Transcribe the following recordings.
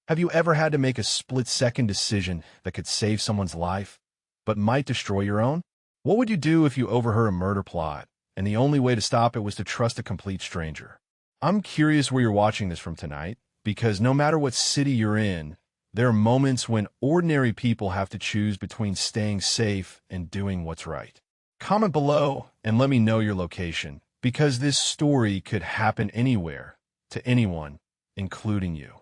Have you ever had to make a split-second decision that could save someone's life, but might destroy your own? What would you do if you overheard a murder plot, and the only way to stop it was to trust a complete stranger? I'm curious where you're watching this from tonight, because no matter what city you're in, there are moments when ordinary people have to choose between staying safe and doing what's right. Comment below and let me know your location, because this story could happen anywhere, to anyone, including you.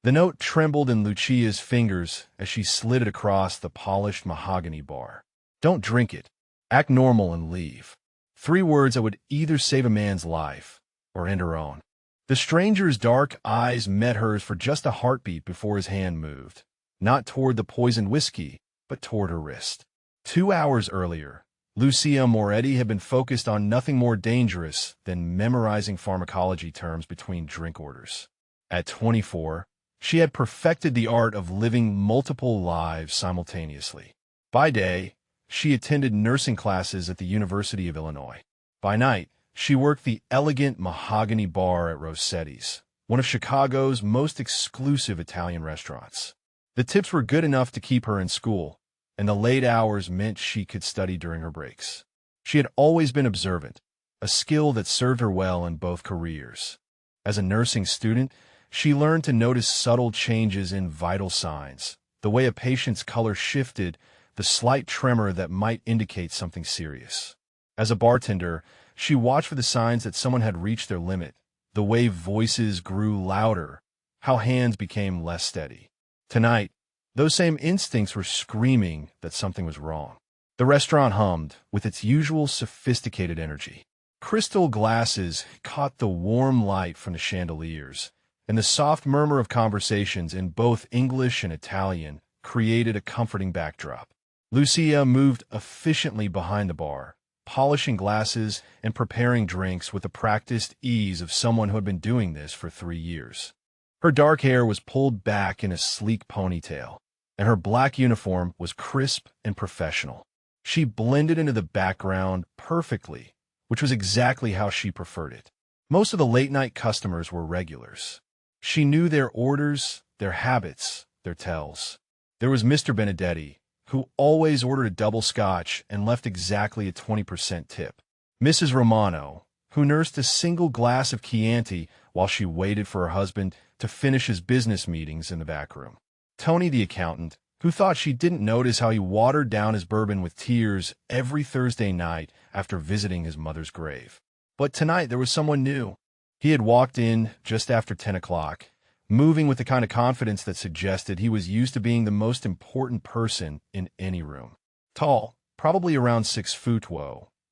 The note trembled in Lucia's fingers as she slid it across the polished mahogany bar. Don't drink it. Act normal and leave. 3 words that would either save a man's life or end her own. The stranger's dark eyes met hers for just a heartbeat before his hand moved, not toward the poisoned whiskey, but toward her wrist. 2 hours earlier, Lucia Moretti had been focused on nothing more dangerous than memorizing pharmacology terms between drink orders. At 24, she had perfected the art of living multiple lives simultaneously. By day, she attended nursing classes at the University of Illinois. By night, she worked the elegant mahogany bar at Rossetti's, one of Chicago's most exclusive Italian restaurants. The tips were good enough to keep her in school, and the late hours meant she could study during her breaks. She had always been observant, a skill that served her well in both careers. As a nursing student, she learned to notice subtle changes in vital signs, the way a patient's color shifted, the slight tremor that might indicate something serious. As a bartender, she watched for the signs that someone had reached their limit, the way voices grew louder, how hands became less steady. Tonight, those same instincts were screaming that something was wrong. The restaurant hummed with its usual sophisticated energy. Crystal glasses caught the warm light from the chandeliers, and the soft murmur of conversations in both English and Italian created a comforting backdrop. Lucia moved efficiently behind the bar, polishing glasses and preparing drinks with the practiced ease of someone who had been doing this for 3 years. Her dark hair was pulled back in a sleek ponytail, and her black uniform was crisp and professional. She blended into the background perfectly, which was exactly how she preferred it. Most of the late-night customers were regulars. She knew their orders, their habits, their tells. There was Mr. Benedetti, who always ordered a double scotch and left exactly a 20% tip. Mrs. Romano, who nursed a single glass of Chianti while she waited for her husband to finish his business meetings in the back room. Tony, the accountant, who thought she didn't notice how he watered down his bourbon with tears every Thursday night after visiting his mother's grave. But tonight there was someone new. He had walked in just after 10 o'clock, moving with the kind of confidence that suggested he was used to being the most important person in any room. Tall, probably around 6 foot,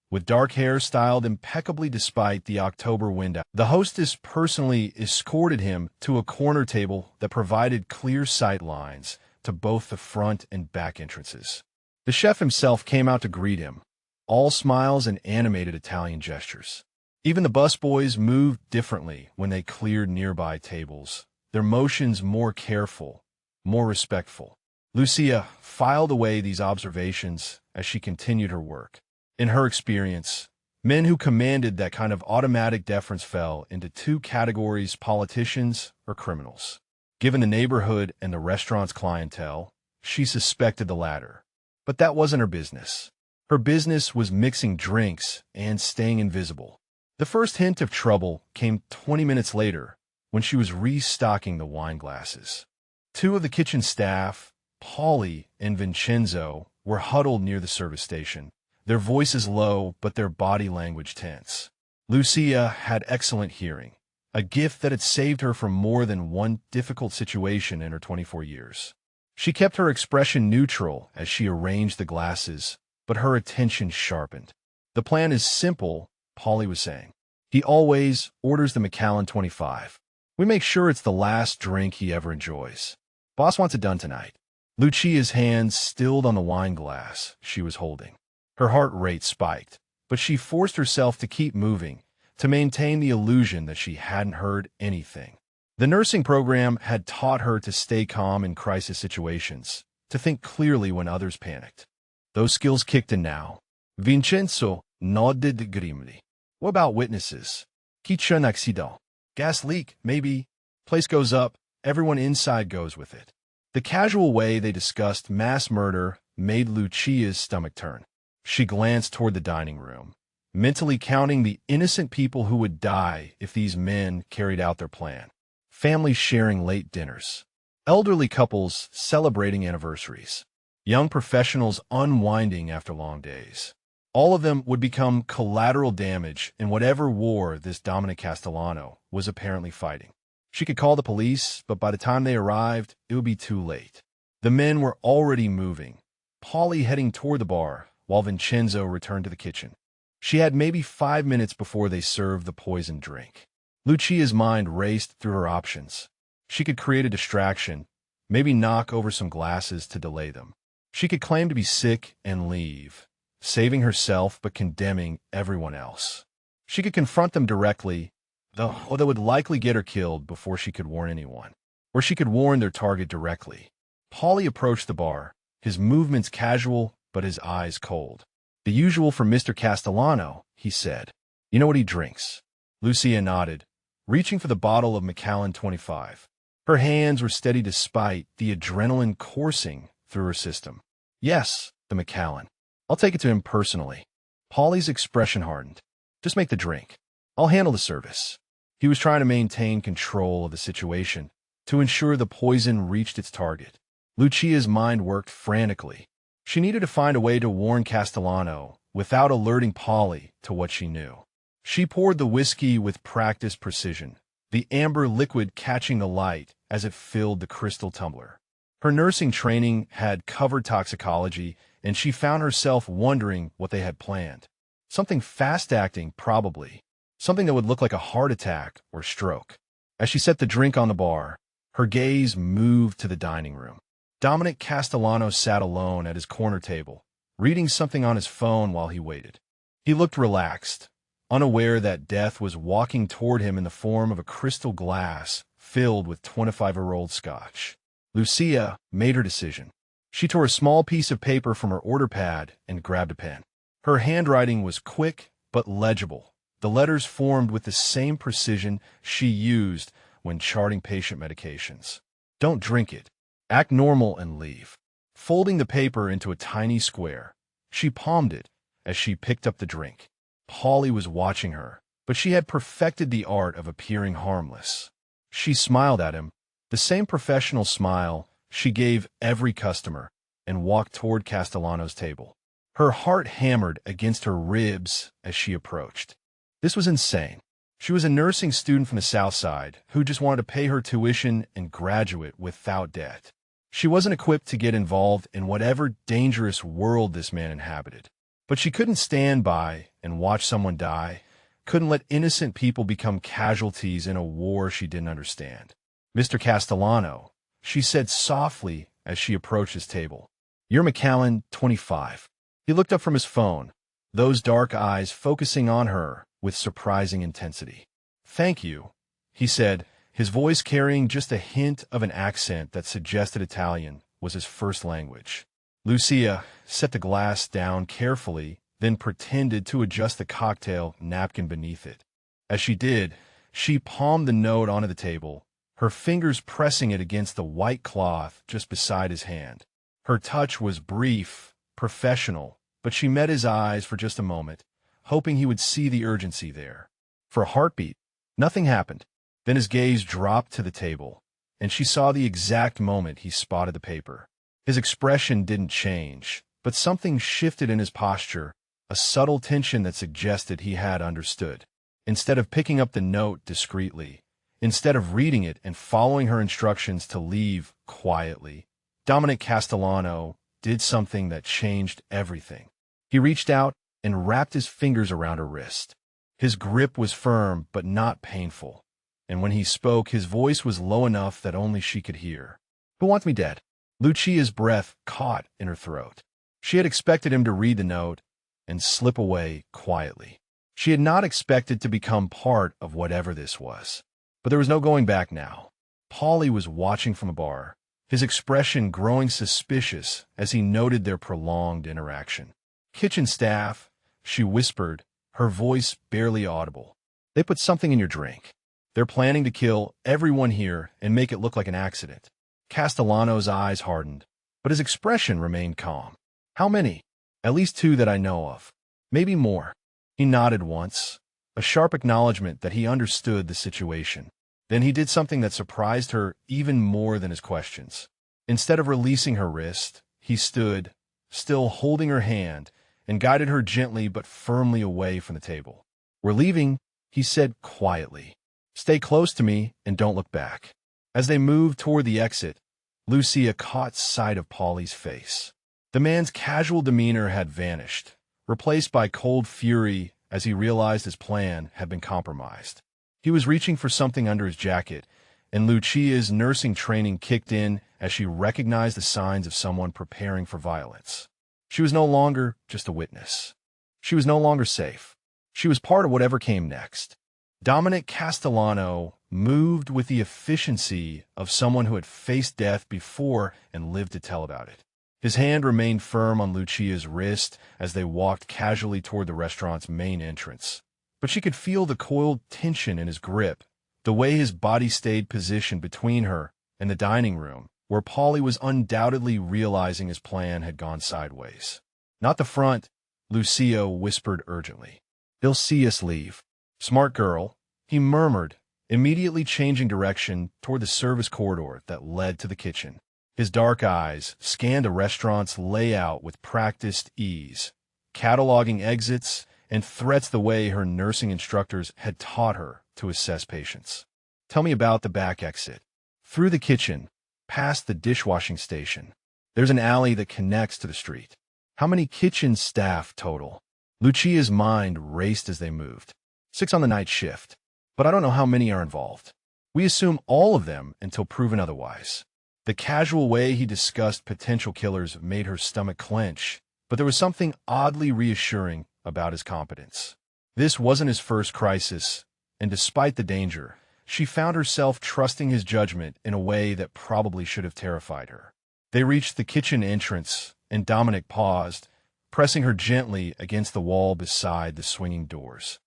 with dark hair styled impeccably despite the October wind. The hostess personally escorted him to a corner table that provided clear sight lines to both the front and back entrances. The chef himself came out to greet him, all smiles and animated Italian gestures. Even the busboys moved differently when they cleared nearby tables, their motions more careful, more respectful. Lucia filed away these observations as she continued her work. In her experience, men who commanded that kind of automatic deference fell into 2 categories: politicians or criminals. Given the neighborhood and the restaurant's clientele, she suspected the latter. But that wasn't her business. Her business was mixing drinks and staying invisible. The first hint of trouble came 20 minutes later when she was restocking the wine glasses. 2 of the kitchen staff, Paulie and Vincenzo, were huddled near the service station, their voices low but their body language tense. Lucia had excellent hearing, a gift that had saved her from more than one difficult situation in her 24 years. She kept her expression neutral as she arranged the glasses, but her attention sharpened. The plan is simple, Paulie was saying. He always orders the Macallan 25. We make sure it's the last drink he ever enjoys. Boss wants it done tonight. Lucia's hands stilled on the wine glass she was holding. Her heart rate spiked, but she forced herself to keep moving, to maintain the illusion that she hadn't heard anything. The nursing program had taught her to stay calm in crisis situations, to think clearly when others panicked. Those skills kicked in now. Vincenzo nodded grimly. What about witnesses? Qui c'è un accident? Gas leak, maybe. Place goes up, everyone inside goes with it. The casual way they discussed mass murder made Lucia's stomach turn. She glanced toward the dining room, mentally counting the innocent people who would die if these men carried out their plan. Families sharing late dinners, elderly couples celebrating anniversaries, young professionals unwinding after long days. All of them would become collateral damage in whatever war this Dominic Castellano was apparently fighting. She could call the police, but by the time they arrived, it would be too late. The men were already moving, Paulie heading toward the bar, while Vincenzo returned to the kitchen. She had maybe 5 minutes before they served the poisoned drink. Lucia's mind raced through her options. She could create a distraction, maybe knock over some glasses to delay them. She could claim to be sick and leave, saving herself but condemning everyone else. She could confront them directly, though that would likely get her killed before she could warn anyone. Or she could warn their target directly. Paulie approached the bar, his movements casual but his eyes cold. "The usual for Mr. Castellano," he said. "You know what he drinks?" Lucia nodded, reaching for the bottle of Macallan 25. Her hands were steady despite the adrenaline coursing through her system. "Yes, the Macallan. I'll take it to him personally." Paulie's expression hardened. "Just make the drink. I'll handle the service." He was trying to maintain control of the situation, to ensure the poison reached its target. Lucia's mind worked frantically. She needed to find a way to warn Castellano without alerting Paulie to what she knew. She poured the whiskey with practiced precision, the amber liquid catching the light as it filled the crystal tumbler. Her nursing training had covered toxicology, and she found herself wondering what they had planned. Something fast-acting, probably. Something that would look like a heart attack or stroke. As she set the drink on the bar, her gaze moved to the dining room. Dominic Castellano sat alone at his corner table, reading something on his phone while he waited. He looked relaxed, unaware that death was walking toward him in the form of a crystal glass filled with 25-year-old scotch. Lucia made her decision. She tore a small piece of paper from her order pad and grabbed a pen. Her handwriting was quick but legible. The letters formed with the same precision she used when charting patient medications. "Don't drink it. Act normal and leave." Folding the paper into a tiny square, she palmed it as she picked up the drink. Paulie was watching her, but she had perfected the art of appearing harmless. She smiled at him, the same professional smile she gave every customer, and walked toward Castellano's table. Her heart hammered against her ribs as she approached. This was insane. She was a nursing student from the South Side who just wanted to pay her tuition and graduate without debt. She wasn't equipped to get involved in whatever dangerous world this man inhabited. But she couldn't stand by and watch someone die, couldn't let innocent people become casualties in a war she didn't understand. "Mr. Castellano," she said softly as she approached his table. "You're Macallan 25. He looked up from his phone, those dark eyes focusing on her with surprising intensity. "Thank you," he said, his voice carrying just a hint of an accent that suggested Italian was his first language. Lucia set the glass down carefully, then pretended to adjust the cocktail napkin beneath it. As she did, she palmed the note onto the table, her fingers pressing it against the white cloth just beside his hand. Her touch was brief, professional, but she met his eyes for just a moment, hoping he would see the urgency there. For a heartbeat, nothing happened. Then his gaze dropped to the table, and she saw the exact moment he spotted the paper. His expression didn't change, but something shifted in his posture, a subtle tension that suggested he had understood. Instead of picking up the note discreetly, instead of reading it and following her instructions to leave quietly, Dominic Castellano did something that changed everything. He reached out and wrapped his fingers around her wrist. His grip was firm but not painful, and when he spoke, his voice was low enough that only she could hear. "Who wants me dead?" Lucia's breath caught in her throat. She had expected him to read the note and slip away quietly. She had not expected to become part of whatever this was. But there was no going back now. Paulie was watching from the bar, his expression growing suspicious as he noted their prolonged interaction. "Kitchen staff," she whispered, her voice barely audible. "They put something in your drink." They're planning to kill everyone here and make it look like an accident. Castellano's eyes hardened, but his expression remained calm. How many? At least 2 that I know of. Maybe more. He nodded once, a sharp acknowledgement that he understood the situation. Then he did something that surprised her even more than his questions. Instead of releasing her wrist, he stood, still holding her hand, and guided her gently but firmly away from the table. "We're leaving," he said quietly. "Stay close to me and don't look back." As they moved toward the exit, Lucia caught sight of Paulie's face. The man's casual demeanor had vanished, replaced by cold fury as he realized his plan had been compromised. He was reaching for something under his jacket, and Lucia's nursing training kicked in as she recognized the signs of someone preparing for violence. She was no longer just a witness. She was no longer safe. She was part of whatever came next. Dominic Castellano moved with the efficiency of someone who had faced death before and lived to tell about it. His hand remained firm on Lucia's wrist as they walked casually toward the restaurant's main entrance. But she could feel the coiled tension in his grip, the way his body stayed positioned between her and the dining room, where Paulie was undoubtedly realizing his plan had gone sideways. "Not the front," Lucia whispered urgently. "They'll see us leave." "Smart girl," he murmured, immediately changing direction toward the service corridor that led to the kitchen. His dark eyes scanned the restaurant's layout with practiced ease, cataloging exits and threats the way her nursing instructors had taught her to assess patients. "Tell me about the back exit." "Through the kitchen, past the dishwashing station. There's an alley that connects to the street." "How many kitchen staff total?" Lucia's mind raced as they moved. 6 on the night shift, but I don't know how many are involved. We assume all of them until proven otherwise. The casual way he discussed potential killers made her stomach clench, but there was something oddly reassuring about his competence. This wasn't his first crisis, and despite the danger, she found herself trusting his judgment in a way that probably should have terrified her. They reached the kitchen entrance, and Dominic paused, pressing her gently against the wall beside the swinging doors.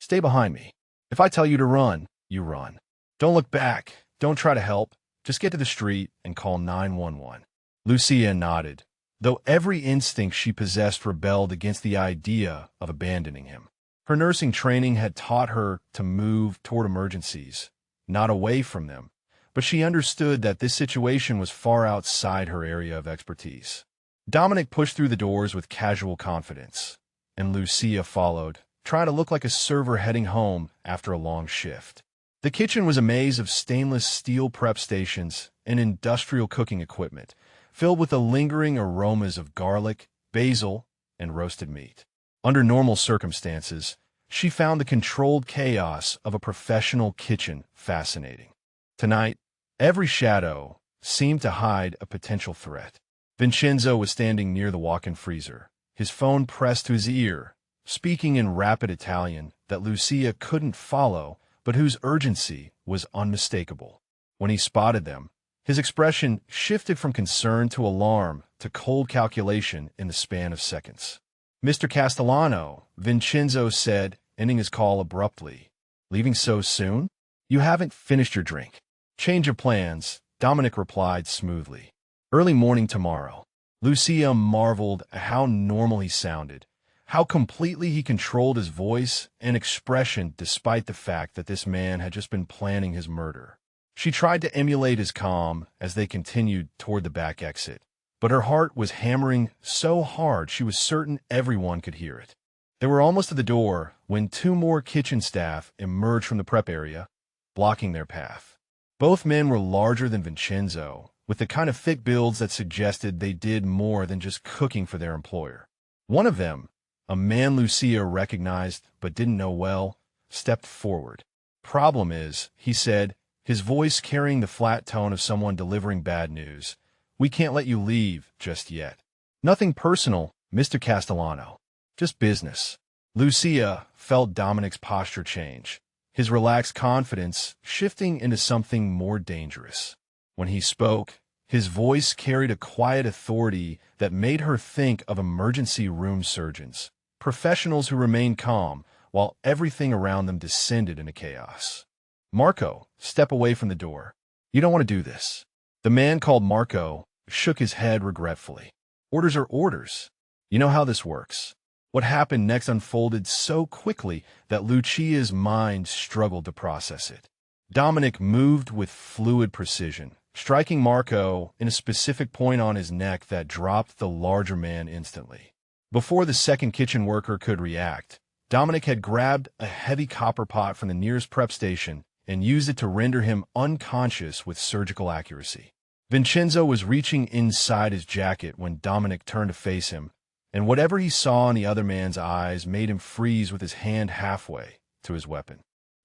"Stay behind me. If I tell you to run, you run. Don't look back. Don't try to help. Just get to the street and call 911. Lucia nodded, though every instinct she possessed rebelled against the idea of abandoning him. Her nursing training had taught her to move toward emergencies, not away from them, but she understood that this situation was far outside her area of expertise. Dominic pushed through the doors with casual confidence, and Lucia followed, trying to look like a server heading home after a long shift. The kitchen was a maze of stainless steel prep stations and industrial cooking equipment, filled with the lingering aromas of garlic, basil, and roasted meat. Under normal circumstances, she found the controlled chaos of a professional kitchen fascinating. Tonight, every shadow seemed to hide a potential threat. Vincenzo was standing near the walk-in freezer, his phone pressed to his ear, speaking in rapid Italian that Lucia couldn't follow, but whose urgency was unmistakable. When he spotted them, his expression shifted from concern to alarm to cold calculation in the span of seconds. "Mr. Castellano," Vincenzo said, ending his call abruptly. "Leaving so soon? You haven't finished your drink." "Change of plans," Dominic replied smoothly. "Early morning tomorrow." Lucia marveled at how normal he sounded, how completely he controlled his voice and expression despite the fact that this man had just been planning his murder. She tried to emulate his calm as they continued toward the back exit, but her heart was hammering so hard she was certain everyone could hear it. They were almost at the door when 2 more kitchen staff emerged from the prep area, blocking their path. Both men were larger than Vincenzo, with the kind of thick builds that suggested they did more than just cooking for their employer. One of them, a man Lucia recognized but didn't know well, stepped forward. "Problem is," he said, his voice carrying the flat tone of someone delivering bad news, "we can't let you leave just yet." "Nothing personal, Mr. Castellano. Just business." Lucia felt Dominic's posture change, his relaxed confidence shifting into something more dangerous. When he spoke, his voice carried a quiet authority that made her think of emergency room surgeons, professionals who remained calm while everything around them descended into chaos. Marco, step away from the door. You don't want to do this. The man called Marco shook his head regretfully. Orders are orders. You know how this works. What happened next unfolded so quickly that Lucia's mind struggled to process it. Dominic moved with fluid precision, striking Marco in a specific point on his neck that dropped the larger man instantly. Before the second kitchen worker could react, Dominic had grabbed a heavy copper pot from the nearest prep station and used it to render him unconscious with surgical accuracy. Vincenzo was reaching inside his jacket when Dominic turned to face him, and whatever he saw in the other man's eyes made him freeze with his hand halfway to his weapon.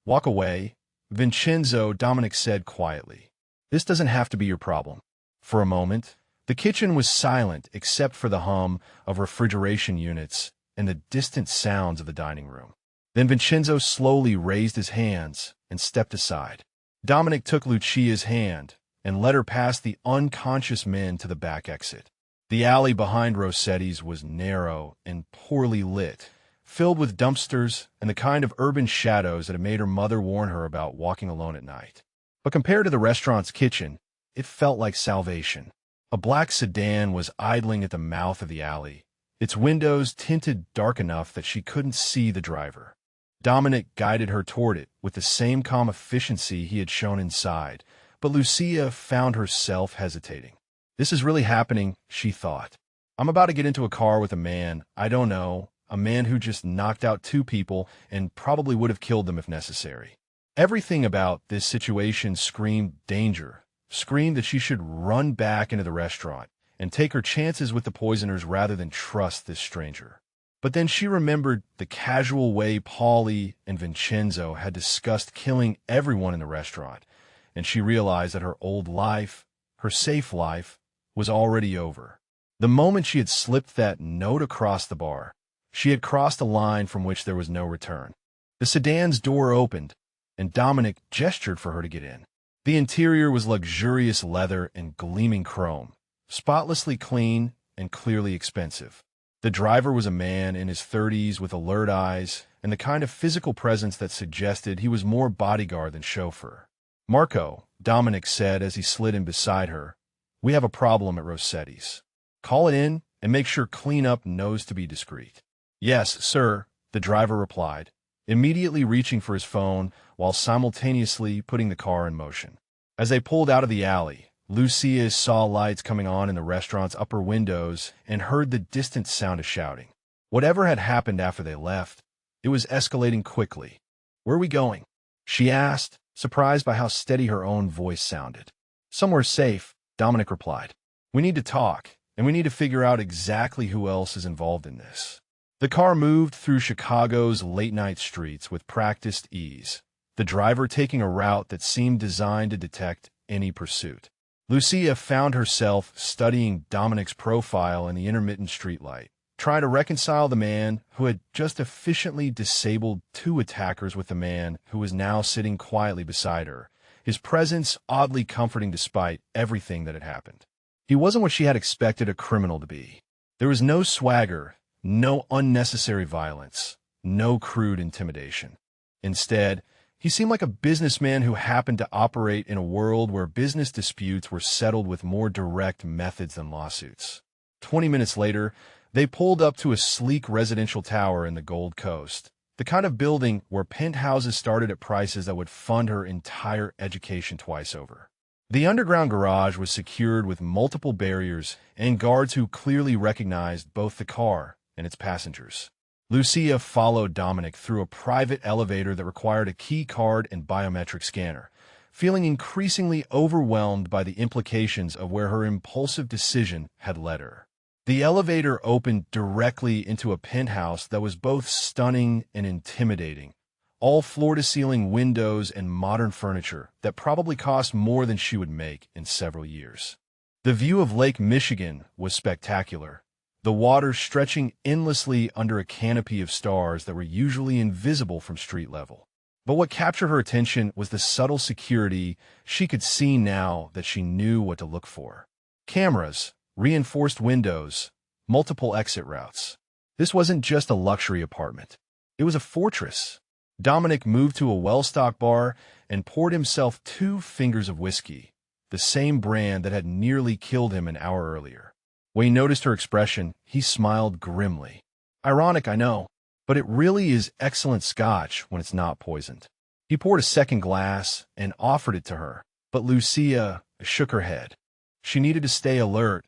Walk away, Vincenzo, Dominic said quietly. This doesn't have to be your problem. For a moment, the kitchen was silent except for the hum of refrigeration units and the distant sounds of the dining room. Then Vincenzo slowly raised his hands and stepped aside. Dominic took Lucia's hand and led her past the unconscious men to the back exit. The alley behind Rossetti's was narrow and poorly lit, filled with dumpsters and the kind of urban shadows that had made her mother warn her about walking alone at night. But compared to the restaurant's kitchen, it felt like salvation. A black sedan was idling at the mouth of the alley, its windows tinted dark enough that she couldn't see the driver. Dominic guided her toward it with the same calm efficiency he had shown inside, but Lucia found herself hesitating. This is really happening, she thought. I'm about to get into a car with a man I don't know, a man who just knocked out two people and probably would have killed them if necessary. Everything about this situation screamed danger, screamed that she should run back into the restaurant and take her chances with the poisoners rather than trust this stranger. But then she remembered the casual way Paulie and Vincenzo had discussed killing everyone in the restaurant, and she realized that her old life, her safe life, was already over. The moment she had slipped that note across the bar, she had crossed a line from which there was no return. The sedan's door opened, and Dominic gestured for her to get in. The interior was luxurious leather and gleaming chrome, spotlessly clean and clearly expensive. The driver was a man in his 30s with alert eyes and the kind of physical presence that suggested he was more bodyguard than chauffeur. Marco, Dominic said as he slid in beside her, we have a problem at Rossetti's. Call it in and make sure cleanup knows to be discreet. Yes, sir, the driver replied, immediately reaching for his phone while simultaneously putting the car in motion. As they pulled out of the alley, Lucia saw lights coming on in the restaurant's upper windows and heard the distant sound of shouting. Whatever had happened after they left, it was escalating quickly. Where are we going? She asked, surprised by how steady her own voice sounded. Somewhere safe, Dominic replied. We need to talk, and we need to figure out exactly who else is involved in this. The car moved through Chicago's late-night streets with practiced ease, the driver taking a route that seemed designed to detect any pursuit. Lucia found herself studying Dominic's profile in the intermittent streetlight, trying to reconcile the man who had just efficiently disabled two attackers with the man who was now sitting quietly beside her, his presence oddly comforting despite everything that had happened. He wasn't what she had expected a criminal to be. There was no swagger, no unnecessary violence, no crude intimidation. Instead, he seemed like a businessman who happened to operate in a world where business disputes were settled with more direct methods than lawsuits. 20 minutes later, they pulled up to a sleek residential tower in the Gold Coast, the kind of building where penthouses started at prices that would fund her entire education twice over. The underground garage was secured with multiple barriers and guards who clearly recognized both the car and its passengers. Lucia followed Dominic through a private elevator that required a key card and biometric scanner, feeling increasingly overwhelmed by the implications of where her impulsive decision had led her. The elevator opened directly into a penthouse that was both stunning and intimidating, all floor-to-ceiling windows and modern furniture that probably cost more than she would make in several years. The view of Lake Michigan was spectacular, the water stretching endlessly under a canopy of stars that were usually invisible from street level. But what captured her attention was the subtle security she could see now that she knew what to look for. Cameras, reinforced windows, multiple exit routes. This wasn't just a luxury apartment. It was a fortress, Dominic moved to a well-stocked bar and poured himself 2 fingers of whiskey, the same brand that had nearly killed him an hour earlier. When he noticed her expression, he smiled grimly. Ironic, I know, but it really is excellent scotch when it's not poisoned. He poured a second glass and offered it to her, but Lucia shook her head. She needed to stay alert,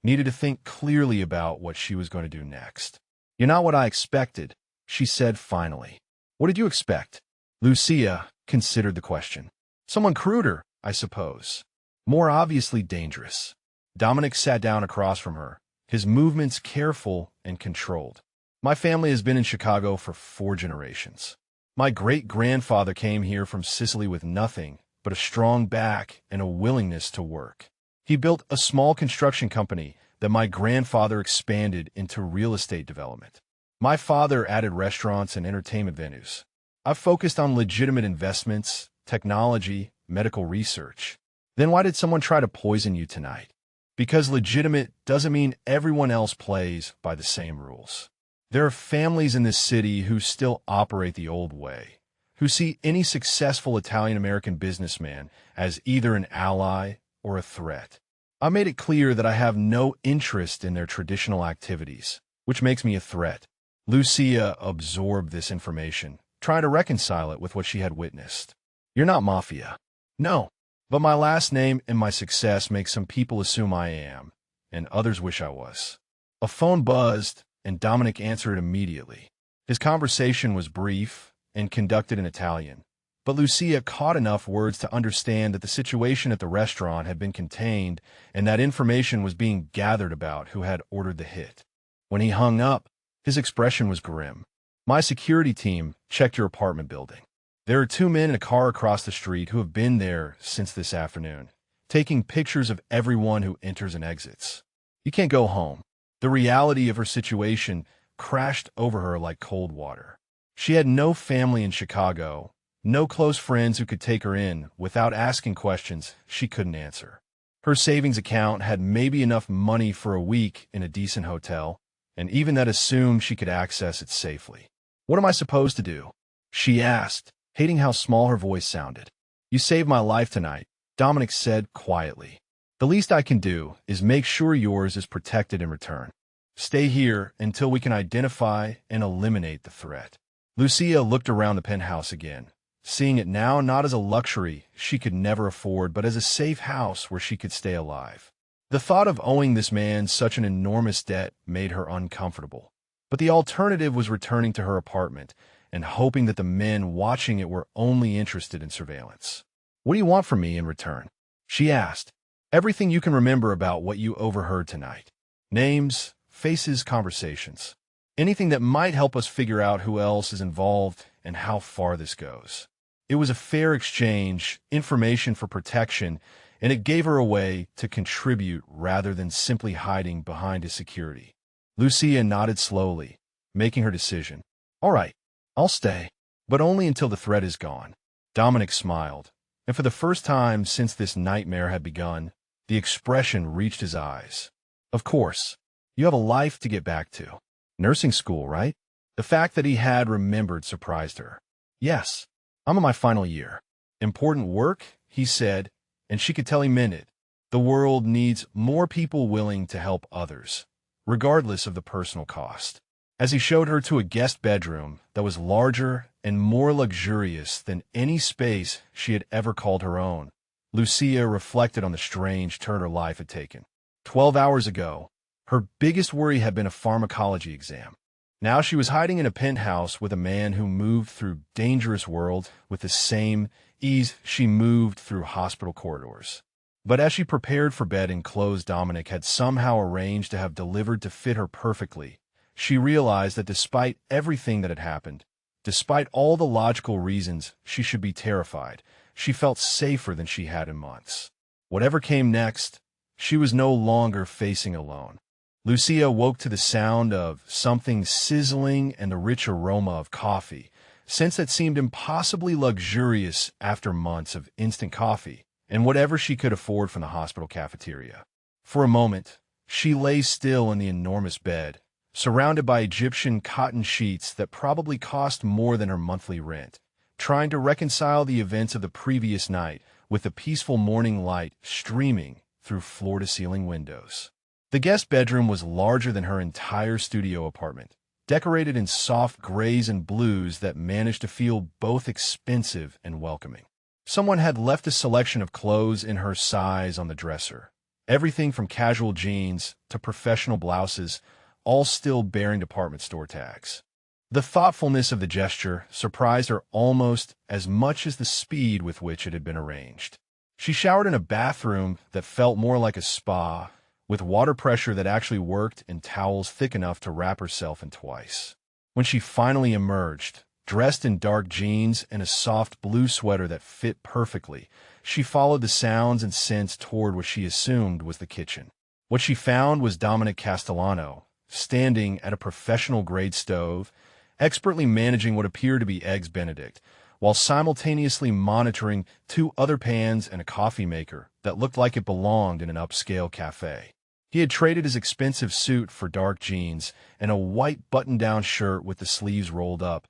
needed to think clearly about what she was going to do next. "You're not what I expected," she said finally. "What did you expect?" Lucia considered the question. "Someone cruder, I suppose. More obviously dangerous." Dominic sat down across from her, his movements careful and controlled. "My family has been in Chicago for 4 generations. My great-grandfather came here from Sicily with nothing but a strong back and a willingness to work. He built a small construction company that my grandfather expanded into real estate development. My father added restaurants and entertainment venues. I've focused on legitimate investments, technology, medical research. Then why did someone try to poison you tonight? Because legitimate doesn't mean everyone else plays by the same rules. There are families in this city who still operate the old way, who see any successful Italian-American businessman as either an ally or a threat. I made it clear that I have no interest in their traditional activities, which makes me a threat." Lucia absorbed this information, trying to reconcile it with what she had witnessed. "You're not Mafia." "No, but my last name and my success make some people assume I am, and others wish I was." A phone buzzed, and Dominic answered immediately. His conversation was brief and conducted in Italian, but Lucia caught enough words to understand that the situation at the restaurant had been contained and that information was being gathered about who had ordered the hit. When he hung up, his expression was grim. "My security team checked your apartment building. There are 2 men in a car across the street who have been there since this afternoon, taking pictures of everyone who enters and exits. You can't go home." The reality of her situation crashed over her like cold water. She had no family in Chicago, no close friends who could take her in without asking questions she couldn't answer. Her savings account had maybe enough money for a week in a decent hotel, and even that assumed she could access it safely. "What am I supposed to do?" she asked, hating how small her voice sounded. "You saved my life tonight," Dominic said quietly. "The least I can do is make sure yours is protected in return. Stay here until we can identify and eliminate the threat." Lucia looked around the penthouse again, seeing it now not as a luxury she could never afford, but as a safe house where she could stay alive. The thought of owing this man such an enormous debt made her uncomfortable, but the alternative was returning to her apartment and hoping that the men watching it were only interested in surveillance. "What do you want from me in return?" she asked. "Everything you can remember about what you overheard tonight. Names, faces, conversations. Anything that might help us figure out who else is involved and how far this goes." It was a fair exchange, information for protection, and it gave her a way to contribute rather than simply hiding behind his security. Lucia nodded slowly, making her decision. "All right, I'll stay, but only until the threat is gone." Dominic smiled, and for the first time since this nightmare had begun, the expression reached his eyes. "Of course, you have a life to get back to. Nursing school, right?" The fact that he had remembered surprised her. "Yes, I'm in my final year." "Important work," he said, and she could tell he meant it. The world needs more people willing to help others, regardless of the personal cost. As he showed her to a guest bedroom that was larger and more luxurious than any space she had ever called her own, Lucia reflected on the strange turn her life had taken. 12 hours ago, her biggest worry had been a pharmacology exam. Now she was hiding in a penthouse with a man who moved through dangerous world with the same ease she moved through hospital corridors. But as she prepared for bed in clothes Dominic had somehow arranged to have delivered to fit her perfectly, she realized that despite everything that had happened, despite all the logical reasons she should be terrified, she felt safer than she had in months. Whatever came next, she was no longer facing alone. Lucia woke to the sound of something sizzling and the rich aroma of coffee, since it seemed impossibly luxurious after months of instant coffee and whatever she could afford from the hospital cafeteria. For a moment, she lay still in the enormous bed, surrounded by Egyptian cotton sheets that probably cost more than her monthly rent, trying to reconcile the events of the previous night with the peaceful morning light streaming through floor-to-ceiling windows. The guest bedroom was larger than her entire studio apartment, decorated in soft grays and blues that managed to feel both expensive and welcoming. Someone had left a selection of clothes in her size on the dresser, everything from casual jeans to professional blouses, all still bearing department store tags. The thoughtfulness of the gesture surprised her almost as much as the speed with which it had been arranged. She showered in a bathroom that felt more like a spa, with water pressure that actually worked and towels thick enough to wrap herself in twice. When she finally emerged, dressed in dark jeans and a soft blue sweater that fit perfectly, she followed the sounds and scents toward what she assumed was the kitchen. What she found was Dominic Castellano, standing at a professional-grade stove, expertly managing what appeared to be Eggs Benedict, while simultaneously monitoring two other pans and a coffee maker that looked like it belonged in an upscale cafe. He had traded his expensive suit for dark jeans and a white button-down shirt with the sleeves rolled up,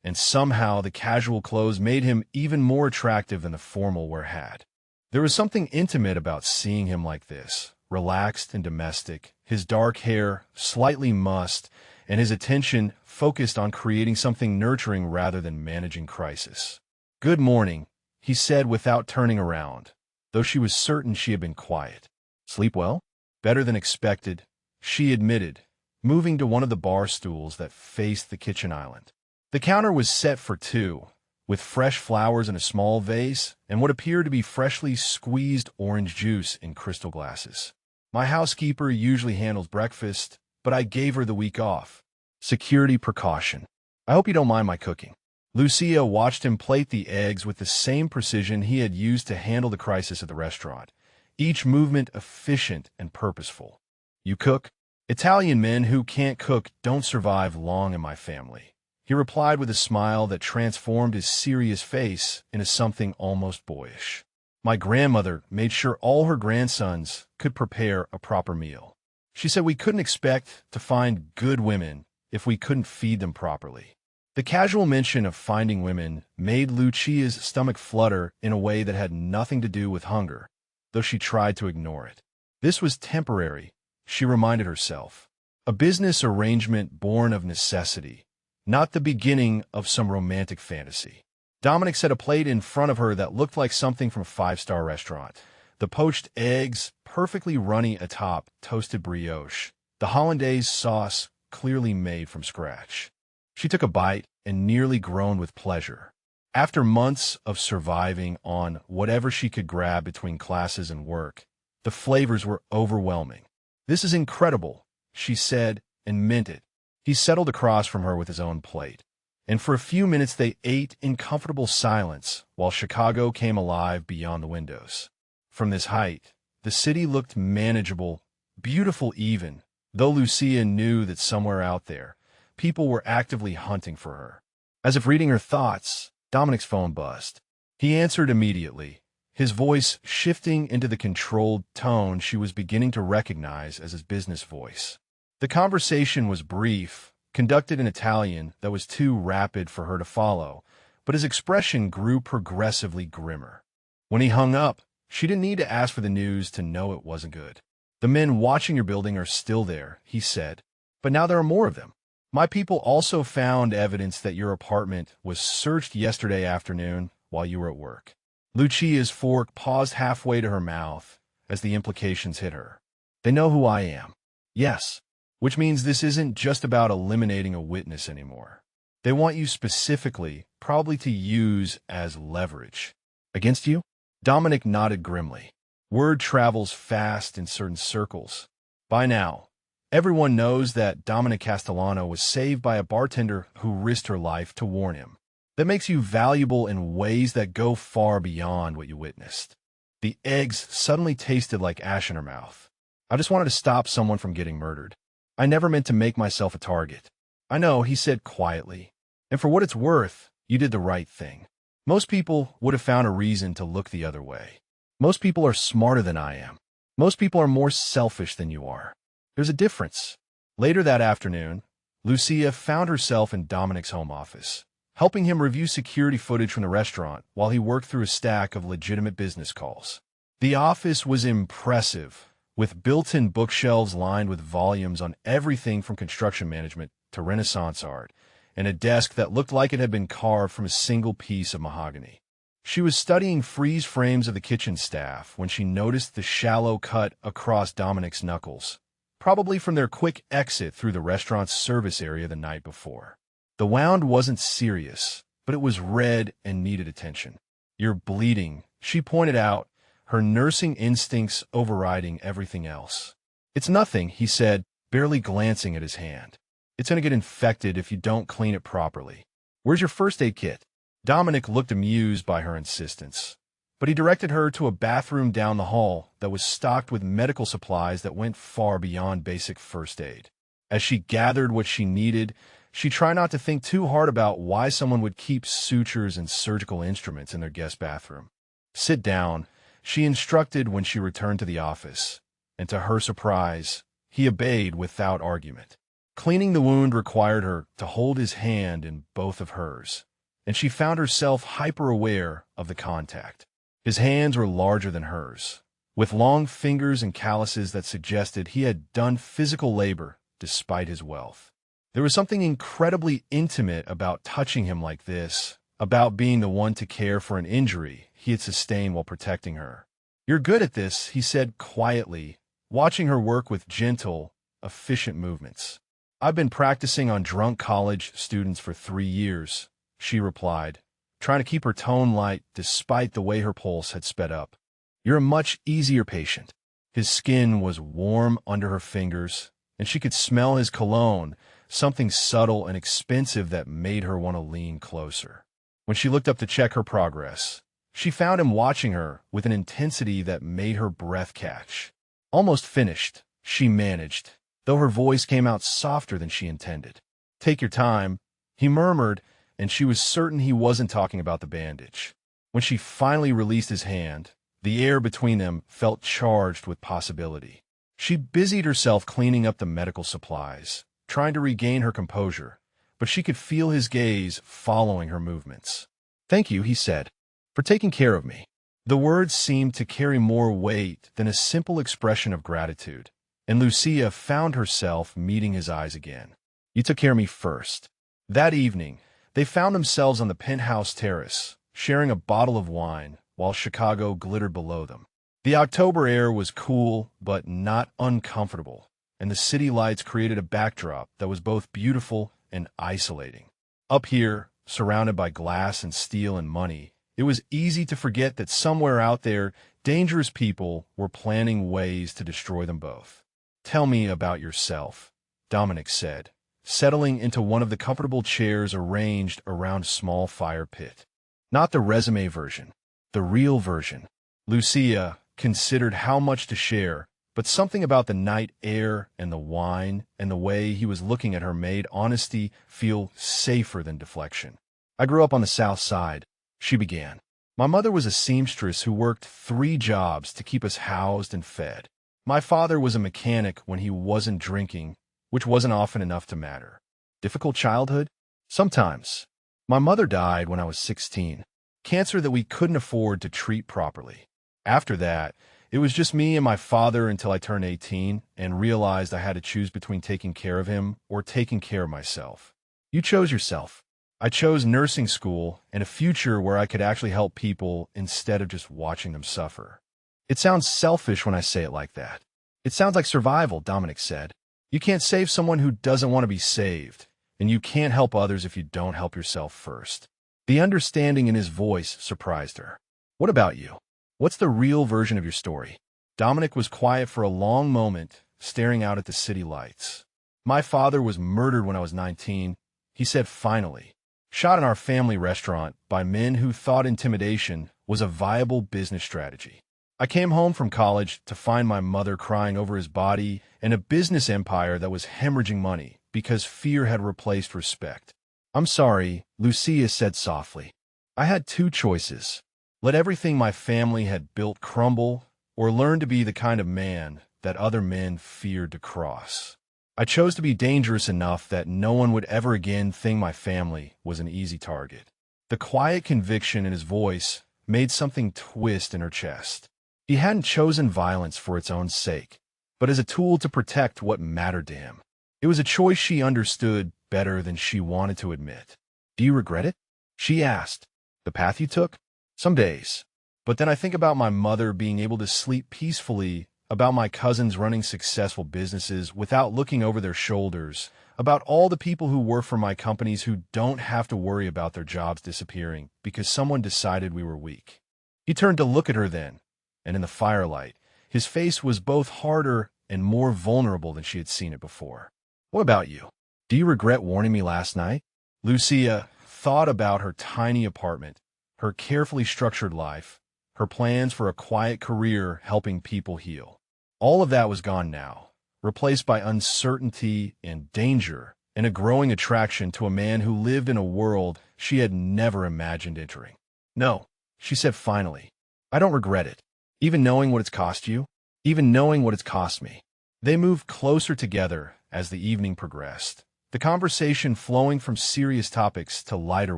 and somehow the casual clothes made him even more attractive than the formal wear had. There was something intimate about seeing him like this, relaxed and domestic, his dark hair slightly mussed, and his attention focused on creating something nurturing rather than managing crisis. "Good morning," he said without turning around, though she was certain she had been quiet. "Sleep well?" "Better than expected," she admitted, moving to one of the bar stools that faced the kitchen island. The counter was set for two, with fresh flowers in a small vase and what appeared to be freshly squeezed orange juice in crystal glasses. "My housekeeper usually handles breakfast, but I gave her the week off. Security precaution. I hope you don't mind my cooking." Lucia watched him plate the eggs with the same precision he had used to handle the crisis at the restaurant, each movement efficient and purposeful. "You cook?" "Italian men who can't cook don't survive long in my family," he replied with a smile that transformed his serious face into something almost boyish. "My grandmother made sure all her grandsons could prepare a proper meal. She said we couldn't expect to find good women if we couldn't feed them properly." The casual mention of finding women made Lucia's stomach flutter in a way that had nothing to do with hunger, though she tried to ignore it. This was temporary, she reminded herself. A business arrangement born of necessity, not the beginning of some romantic fantasy. Dominic set a plate in front of her that looked like something from a five-star restaurant. The poached eggs, perfectly runny atop toasted brioche, the hollandaise sauce clearly made from scratch. She took a bite and nearly groaned with pleasure. After months of surviving on whatever she could grab between classes and work, the flavors were overwhelming. "This is incredible," she said, and meant it. He settled across from her with his own plate, and for a few minutes they ate in comfortable silence while Chicago came alive beyond the windows. From this height, the city looked manageable, beautiful even, though Lucia knew that somewhere out there, people were actively hunting for her. As if reading her thoughts, Dominic's phone buzzed. He answered immediately, his voice shifting into the controlled tone she was beginning to recognize as his business voice. The conversation was brief, conducted in Italian that was too rapid for her to follow, but his expression grew progressively grimmer. When he hung up, she didn't need to ask for the news to know it wasn't good. "The men watching your building are still there," he said, "but now there are more of them. My people also found evidence that your apartment was searched yesterday afternoon while you were at work." Lucia's fork paused halfway to her mouth as the implications hit her. "They know who I am." "Yes. Which means this isn't just about eliminating a witness anymore. They want you specifically, probably to use as leverage." "Against you?" Dominic nodded grimly. Word travels fast in certain circles. By now, everyone knows that Dominic Castellano was saved by a bartender who risked her life to warn him. That makes you valuable in ways that go far beyond what you witnessed. The eggs suddenly tasted like ash in her mouth. "I just wanted to stop someone from getting murdered. I never meant to make myself a target." "I know," he said quietly. "And for what it's worth, you did the right thing. Most people would have found a reason to look the other way. Most people are smarter than I am. Most people are more selfish than you are. There's a difference." Later that afternoon, Lucia found herself in Dominic's home office, helping him review security footage from the restaurant while he worked through a stack of legitimate business calls. The office was impressive, with built-in bookshelves lined with volumes on everything from construction management to Renaissance art, and a desk that looked like it had been carved from a single piece of mahogany. She was studying freeze frames of the kitchen staff when she noticed the shallow cut across Dominic's knuckles, probably from their quick exit through the restaurant's service area the night before. The wound wasn't serious, but it was red and needed attention. "You're bleeding," she pointed out, her nursing instincts overriding everything else. "It's nothing," he said, barely glancing at his hand. "It's going to get infected if you don't clean it properly. Where's your first aid kit?" Dominic looked amused by her insistence, but he directed her to a bathroom down the hall that was stocked with medical supplies that went far beyond basic first aid. As she gathered what she needed, she tried not to think too hard about why someone would keep sutures and surgical instruments in their guest bathroom. "Sit down," she instructed when she returned to the office, and to her surprise, he obeyed without argument. Cleaning the wound required her to hold his hand in both of hers, and she found herself hyper-aware of the contact. His hands were larger than hers, with long fingers and calluses that suggested he had done physical labor despite his wealth. There was something incredibly intimate about touching him like this, about being the one to care for an injury he had sustained while protecting her. "You're good at this," he said quietly, watching her work with gentle, efficient movements. "I've been practicing on drunk college students for 3 years," she replied, trying to keep her tone light despite the way her pulse had sped up. "You're a much easier patient." His skin was warm under her fingers, and she could smell his cologne, something subtle and expensive that made her want to lean closer. When she looked up to check her progress, she found him watching her with an intensity that made her breath catch. "Almost finished," she managed, though her voice came out softer than she intended. "Take your time," he murmured, and she was certain he wasn't talking about the bandage. When she finally released his hand, the air between them felt charged with possibility. She busied herself cleaning up the medical supplies, trying to regain her composure, but she could feel his gaze following her movements. "Thank you," he said, "for taking care of me." The words seemed to carry more weight than a simple expression of gratitude, and Lucia found herself meeting his eyes again. "You took care of me first." That evening, they found themselves on the penthouse terrace, sharing a bottle of wine, while Chicago glittered below them. The October air was cool, but not uncomfortable, and the city lights created a backdrop that was both beautiful and isolating. Up here, surrounded by glass and steel and money, it was easy to forget that somewhere out there, dangerous people were planning ways to destroy them both. "Tell me about yourself," Dominic said, settling into one of the comfortable chairs arranged around a small fire pit. "Not the resume version, the real version." Lucia considered how much to share, but something about the night air and the wine and the way he was looking at her made honesty feel safer than deflection. "I grew up on the South Side," she began. "My mother was a seamstress who worked 3 jobs to keep us housed and fed. My father was a mechanic when he wasn't drinking, which wasn't often enough to matter. Difficult childhood? Sometimes. My mother died when I was 16, cancer that we couldn't afford to treat properly. After that, it was just me and my father until I turned 18 and realized I had to choose between taking care of him or taking care of myself. You chose yourself. I chose nursing school and a future where I could actually help people instead of just watching them suffer." "It sounds selfish when I say it like that." "It sounds like survival," Dominic said. "You can't save someone who doesn't want to be saved, and you can't help others if you don't help yourself first." The understanding in his voice surprised her. "What about you? What's the real version of your story?" Dominic was quiet for a long moment, staring out at the city lights. "My father was murdered when I was 19, he said finally. Shot in our family restaurant by men who thought intimidation was a viable business strategy. I came home from college to find my mother crying over his body and a business empire that was hemorrhaging money because fear had replaced respect. I'm sorry," Lucia said softly. "I had 2 choices. Let everything my family had built crumble, or learn to be the kind of man that other men feared to cross." I chose to be dangerous enough that no one would ever again think my family was an easy target. The quiet conviction in his voice made something twist in her chest. He hadn't chosen violence for its own sake, but as a tool to protect what mattered to him. It was a choice she understood better than she wanted to admit. Do you regret it? She asked. The path you took? Some days. But then I think about my mother being able to sleep peacefully, about my cousins running successful businesses without looking over their shoulders, about all the people who work for my companies who don't have to worry about their jobs disappearing because someone decided we were weak. He turned to look at her then, and in the firelight, his face was both harder and more vulnerable than she had seen it before. What about you? Do you regret warning me last night? Lucia thought about her tiny apartment, her carefully structured life, her plans for a quiet career helping people heal. All of that was gone now, replaced by uncertainty and danger, and a growing attraction to a man who lived in a world she had never imagined entering. No, she said finally. I don't regret it. Even knowing what it's cost you, even knowing what it's cost me. They moved closer together as the evening progressed, the conversation flowing from serious topics to lighter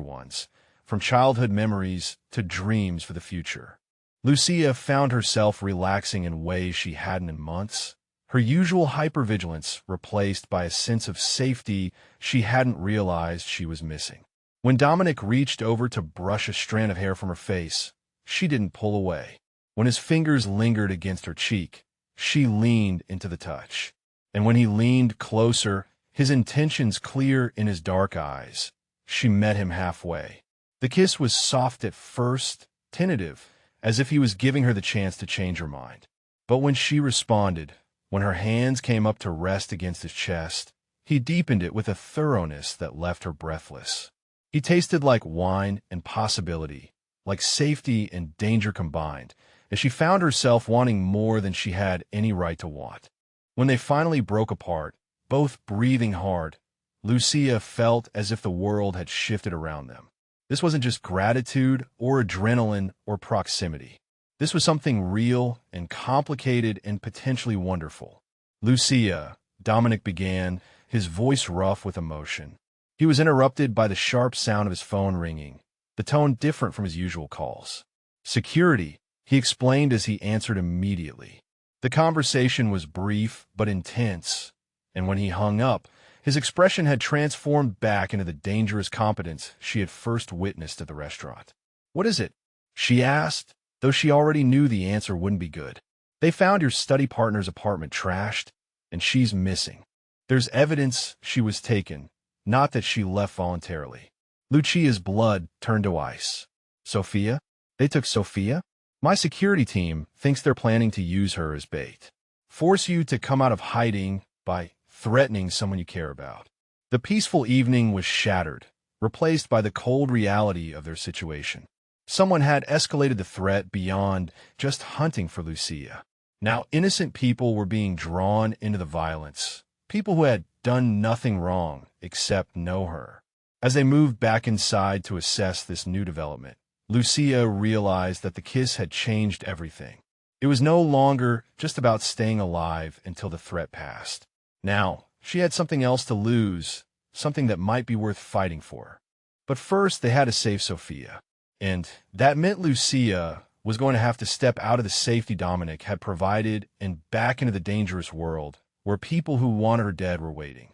ones, from childhood memories to dreams for the future. Lucia found herself relaxing in ways she hadn't in months, her usual hypervigilance replaced by a sense of safety she hadn't realized she was missing. When Dominic reached over to brush a strand of hair from her face, she didn't pull away. When his fingers lingered against her cheek, she leaned into the touch. And when he leaned closer, his intentions clear in his dark eyes, she met him halfway. The kiss was soft at first, tentative, as if he was giving her the chance to change her mind. But when she responded, when her hands came up to rest against his chest, he deepened it with a thoroughness that left her breathless. He tasted like wine and possibility, like safety and danger combined, as she found herself wanting more than she had any right to want. When they finally broke apart, both breathing hard, Lucia felt as if the world had shifted around them. This wasn't just gratitude or adrenaline or proximity. This was something real and complicated and potentially wonderful. Lucia, Dominic began, his voice rough with emotion. He was interrupted by the sharp sound of his phone ringing, the tone different from his usual calls. Security, he explained as he answered immediately. The conversation was brief but intense, and when he hung up, his expression had transformed back into the dangerous competence she had first witnessed at the restaurant. What is it? She asked, though she already knew the answer wouldn't be good. They found your study partner's apartment trashed, and she's missing. There's evidence she was taken, not that she left voluntarily. Lucia's blood turned to ice. Sophia? They took Sophia? My security team thinks they're planning to use her as bait. Force you to come out of hiding by threatening someone you care about. The peaceful evening was shattered, replaced by the cold reality of their situation. Someone had escalated the threat beyond just hunting for Lucia. Now innocent people were being drawn into the violence, people who had done nothing wrong except know her. As they moved back inside to assess this new development, Lucia realized that the kiss had changed everything. It was no longer just about staying alive until the threat passed. Now, she had something else to lose, something that might be worth fighting for. But first, they had to save Sophia. And that meant Lucia was going to have to step out of the safety Dominic had provided and back into the dangerous world where people who wanted her dead were waiting.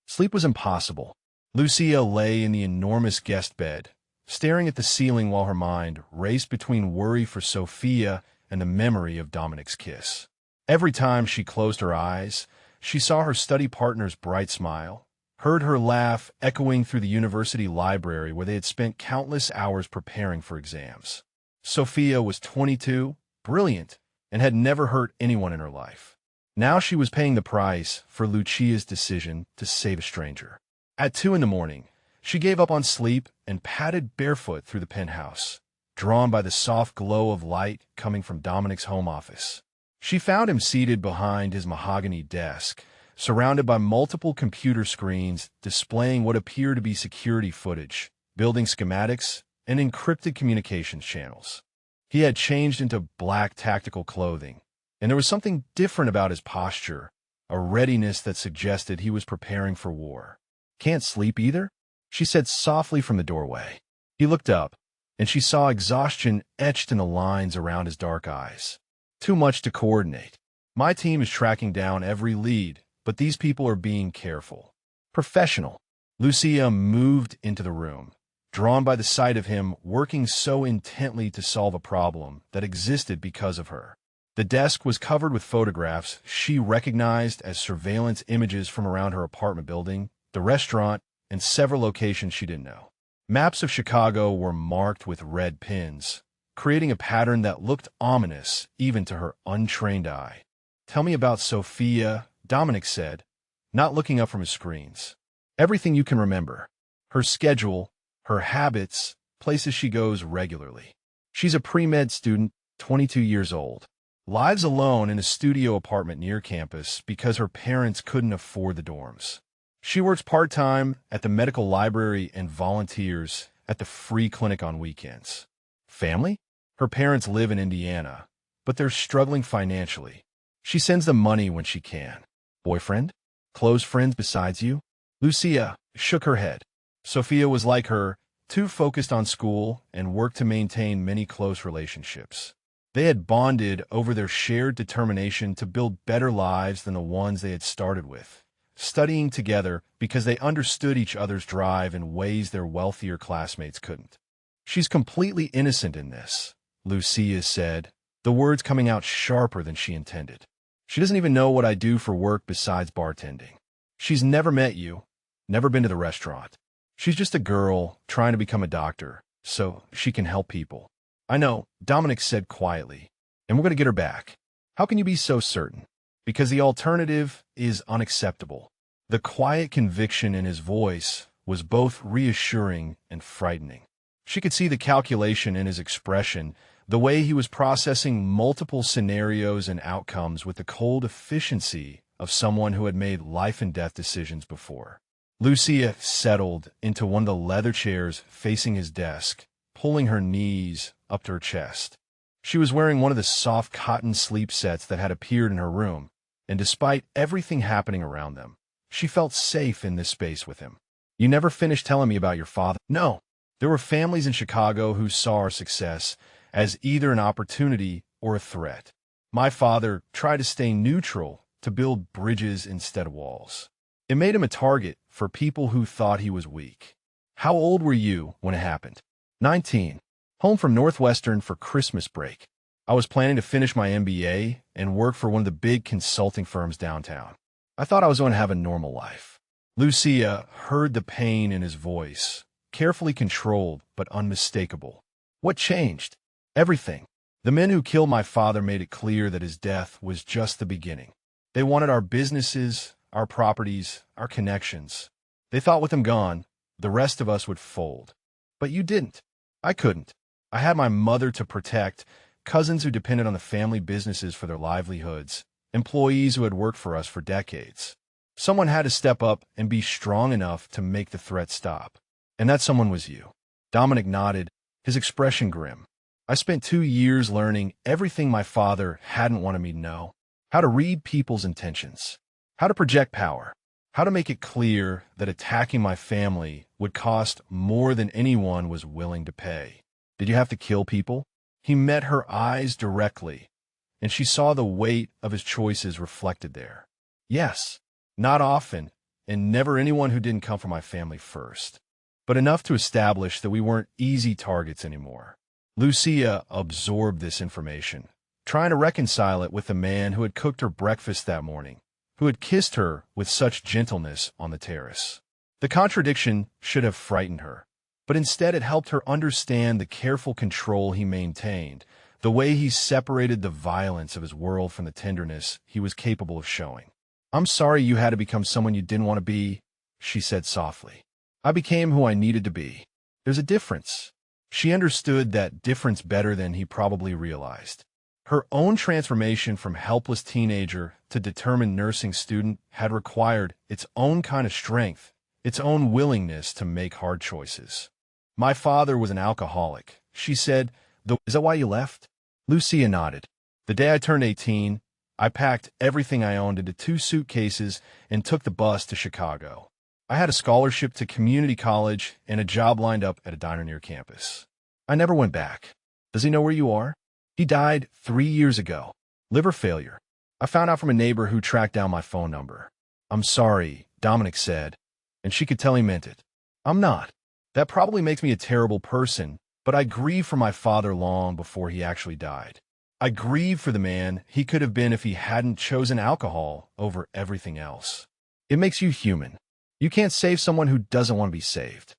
Sleep was impossible. Lucia lay in the enormous guest bed, staring at the ceiling while her mind raced between worry for Sophia and the memory of Dominic's kiss. Every time she closed her eyes, she saw her study partner's bright smile, heard her laugh echoing through the university library where they had spent countless hours preparing for exams. Sophia was 22, brilliant, and had never hurt anyone in her life. Now she was paying the price for Lucia's decision to save a stranger. At 2 a.m, she gave up on sleep and padded barefoot through the penthouse, drawn by the soft glow of light coming from Dominic's home office. She found him seated behind his mahogany desk, surrounded by multiple computer screens displaying what appeared to be security footage, building schematics, and encrypted communications channels. He had changed into black tactical clothing, and there was something different about his posture, a readiness that suggested he was preparing for war. "Can't sleep either?" she said softly from the doorway. He looked up, and she saw exhaustion etched in the lines around his dark eyes. "Too much to coordinate. My team is tracking down every lead, but these people are being careful. Professional." Lucia moved into the room, drawn by the sight of him working so intently to solve a problem that existed because of her. The desk was covered with photographs she recognized as surveillance images from around her apartment building, the restaurant, and several locations she didn't know. Maps of Chicago were marked with red pins, creating a pattern that looked ominous even to her untrained eye. "Tell me about Sophia," Dominic said, not looking up from his screens. "Everything you can remember. Her schedule, her habits, places she goes regularly. She's a pre-med student, 22 years old. Lives alone in a studio apartment near campus because her parents couldn't afford the dorms. She works part-time at the medical library and volunteers at the free clinic on weekends. Family? Her parents live in Indiana, but they're struggling financially. She sends them money when she can. Boyfriend? Close friends besides you?" Lucia shook her head. Sophia was like her, too focused on school and worked to maintain many close relationships. They had bonded over their shared determination to build better lives than the ones they had started with, studying together because they understood each other's drive in ways their wealthier classmates couldn't. "She's completely innocent in this," Lucia said, the words coming out sharper than she intended. "She doesn't even know what I do for work besides bartending. She's never met you, never been to the restaurant. She's just a girl trying to become a doctor so she can help people." "I know," Dominic said quietly, "and we're going to get her back." "How can you be so certain?" "Because the alternative is unacceptable." The quiet conviction in his voice was both reassuring and frightening. She could see the calculation in his expression, the way he was processing multiple scenarios and outcomes with the cold efficiency of someone who had made life-and-death decisions before. Lucia settled into one of the leather chairs facing his desk, pulling her knees up to her chest. She was wearing one of the soft cotton sleep sets that had appeared in her room, and despite everything happening around them, she felt safe in this space with him. "You never finished telling me about your father." "No. There were families in Chicago who saw our success as either an opportunity or a threat. My father tried to stay neutral, to build bridges instead of walls. It made him a target for people who thought he was weak." "How old were you when it happened?" 19. Home from Northwestern for Christmas break. I was planning to finish my MBA and work for one of the big consulting firms downtown. I thought I was going to have a normal life. Lucia heard the pain in his voice, carefully controlled but unmistakable. "What changed?" "Everything. The men who killed my father made it clear that his death was just the beginning. They wanted our businesses, our properties, our connections. They thought with him gone, the rest of us would fold. But you didn't. I couldn't. I had my mother to protect, cousins who depended on the family businesses for their livelihoods, employees who had worked for us for decades. Someone had to step up and be strong enough to make the threat stop. And that someone was you." Dominic nodded, his expression grim. "I spent 2 years learning everything my father hadn't wanted me to know. How to read people's intentions. How to project power. How to make it clear that attacking my family would cost more than anyone was willing to pay." "Did you have to kill people?" He met her eyes directly, and she saw the weight of his choices reflected there. "Yes. Not often, and never anyone who didn't come from my family first. But enough to establish that we weren't easy targets anymore." Lucia absorbed this information, trying to reconcile it with the man who had cooked her breakfast that morning, who had kissed her with such gentleness on the terrace. The contradiction should have frightened her, but instead it helped her understand the careful control he maintained, the way he separated the violence of his world from the tenderness he was capable of showing. "I'm sorry you had to become someone you didn't want to be," she said softly. "I became who I needed to be. There's a difference." She understood that difference better than he probably realized. Her own transformation from helpless teenager to determined nursing student had required its own kind of strength, its own willingness to make hard choices. "My father was an alcoholic," she said. "Is that why you left?" Lucia nodded. "The day I turned 18, I packed everything I owned into 2 suitcases and took the bus to Chicago. I had a scholarship to community college and a job lined up at a diner near campus. I never went back. Does he know where you are? He died 3 years ago. Liver failure. I found out from a neighbor who tracked down my phone number. I'm sorry, Dominic said, and she could tell he meant it. I'm not. That probably makes me a terrible person, but I grieve for my father long before he actually died. I grieve for the man he could have been if he hadn't chosen alcohol over everything else. It makes you human. You can't save someone who doesn't want to be saved.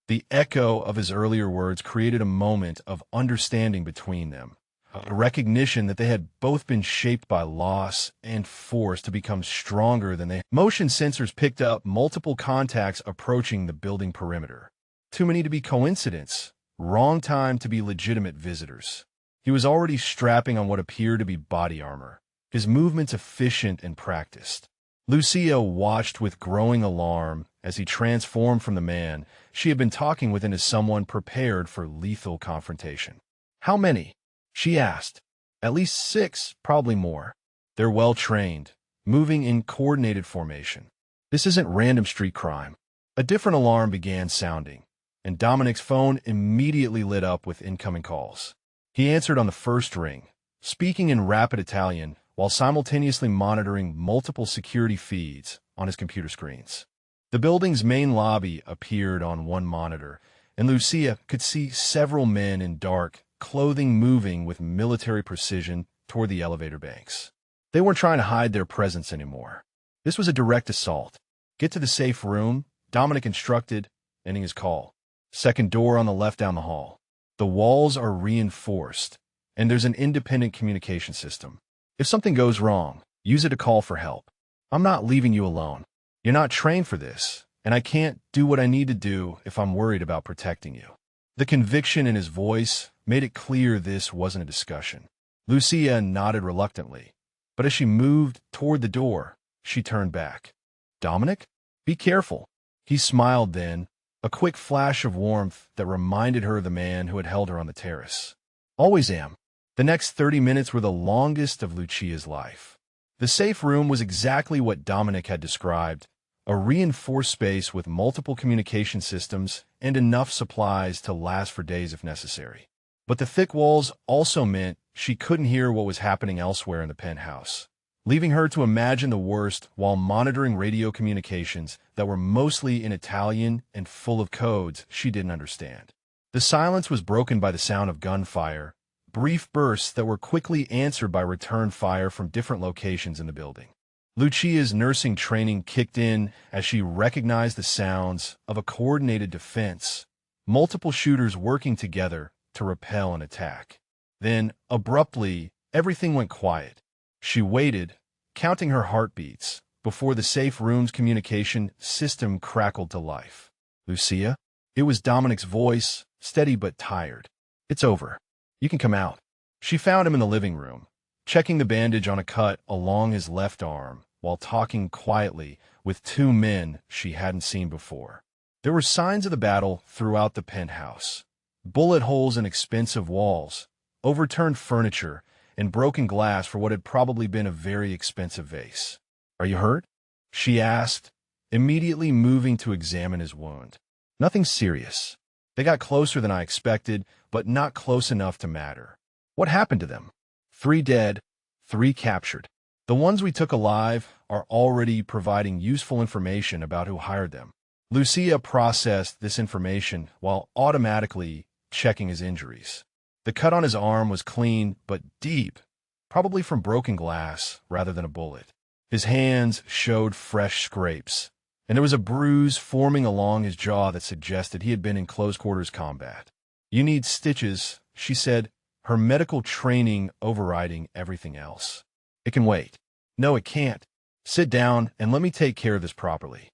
The echo of his earlier words created a moment of understanding between them, a recognition that they had both been shaped by loss and forced to become stronger than they. Motion sensors picked up multiple contacts approaching the building perimeter. Too many to be coincidence. Wrong time to be legitimate visitors. He was already strapping on what appeared to be body armor, his movements efficient and practiced. Lucia watched with growing alarm as he transformed from the man she had been talking with into someone prepared for lethal confrontation. How many? She asked. At least 6, probably more. They're well-trained, moving in coordinated formation. This isn't random street crime. A different alarm began sounding, and Dominic's phone immediately lit up with incoming calls. He answered on the first ring, speaking in rapid Italian while simultaneously monitoring multiple security feeds on his computer screens. The building's main lobby appeared on one monitor, and Lucia could see several men in dark clothing moving with military precision toward the elevator banks. They weren't trying to hide their presence anymore. This was a direct assault. Get to the safe room, Dominic instructed, ending his call. Second door on the left down the hall. The walls are reinforced, and there's an independent communication system. If something goes wrong, use it to call for help. I'm not leaving you alone. You're not trained for this, and I can't do what I need to do if I'm worried about protecting you. The conviction in his voice made it clear this wasn't a discussion. Lucia nodded reluctantly, but as she moved toward the door, she turned back. Dominic? Be careful. He smiled then, a quick flash of warmth that reminded her of the man who had held her on the terrace. Always am. The next 30 minutes were the longest of Lucia's life. The safe room was exactly what Dominic had described, a reinforced space with multiple communication systems and enough supplies to last for days if necessary. But the thick walls also meant she couldn't hear what was happening elsewhere in the penthouse, leaving her to imagine the worst while monitoring radio communications that were mostly in Italian and full of codes she didn't understand. The silence was broken by the sound of gunfire, brief bursts that were quickly answered by return fire from different locations in the building. Lucia's nursing training kicked in as she recognized the sounds of a coordinated defense, multiple shooters working together to repel an attack. Then, abruptly, everything went quiet. She waited, counting her heartbeats, before the safe room's communication system crackled to life. Lucia? It was Dominic's voice, steady but tired. It's over. You can come out. She found him in the living room, checking the bandage on a cut along his left arm while talking quietly with 2 men she hadn't seen before. There were signs of the battle throughout the penthouse. Bullet holes in expensive walls, overturned furniture, and broken glass for what had probably been a very expensive vase. Are you hurt? She asked, immediately moving to examine his wound. Nothing serious. They got closer than I expected, but not close enough to matter. What happened to them? 3 dead, 3 captured. The ones we took alive are already providing useful information about who hired them. Lucia processed this information while automatically checking his injuries. The cut on his arm was clean but deep, probably from broken glass rather than a bullet. His hands showed fresh scrapes, and there was a bruise forming along his jaw that suggested he had been in close-quarters combat. You need stitches, she said, her medical training overriding everything else. It can wait. No, it can't. Sit down and let me take care of this properly.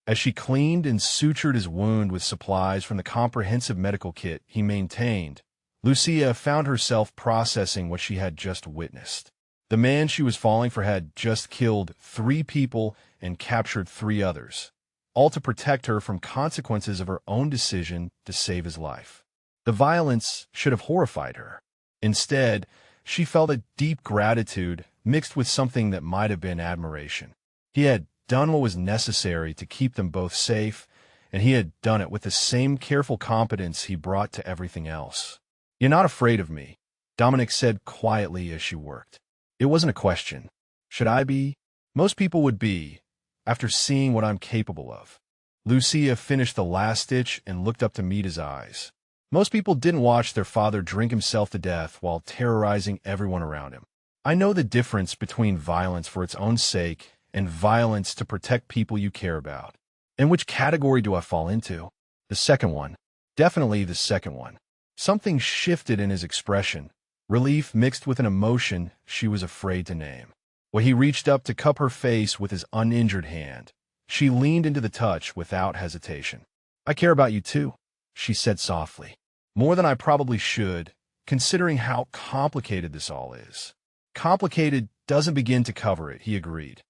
As she cleaned and sutured his wound with supplies from the comprehensive medical kit he maintained, Lucia found herself processing what she had just witnessed. The man she was falling for had just killed 3 people and captured 3 others, all to protect her from consequences of her own decision to save his life. The violence should have horrified her. Instead, she felt a deep gratitude mixed with something that might have been admiration. He had done what was necessary to keep them both safe, and he had done it with the same careful competence he brought to everything else. "You're not afraid of me," Dominic said quietly as she worked. It wasn't a question. Should I be? Most people would be, after seeing what I'm capable of. Lucia finished the last stitch and looked up to meet his eyes. Most people didn't watch their father drink himself to death while terrorizing everyone around him. I know the difference between violence for its own sake and violence to protect people you care about. And which category do I fall into? The second one. Definitely the second one. Something shifted in his expression, relief mixed with an emotion she was afraid to name. When he reached up to cup her face with his uninjured hand, she leaned into the touch without hesitation. "I care about you too," she said softly. "More than I probably should, considering how complicated this all is." "Complicated doesn't begin to cover it," he agreed.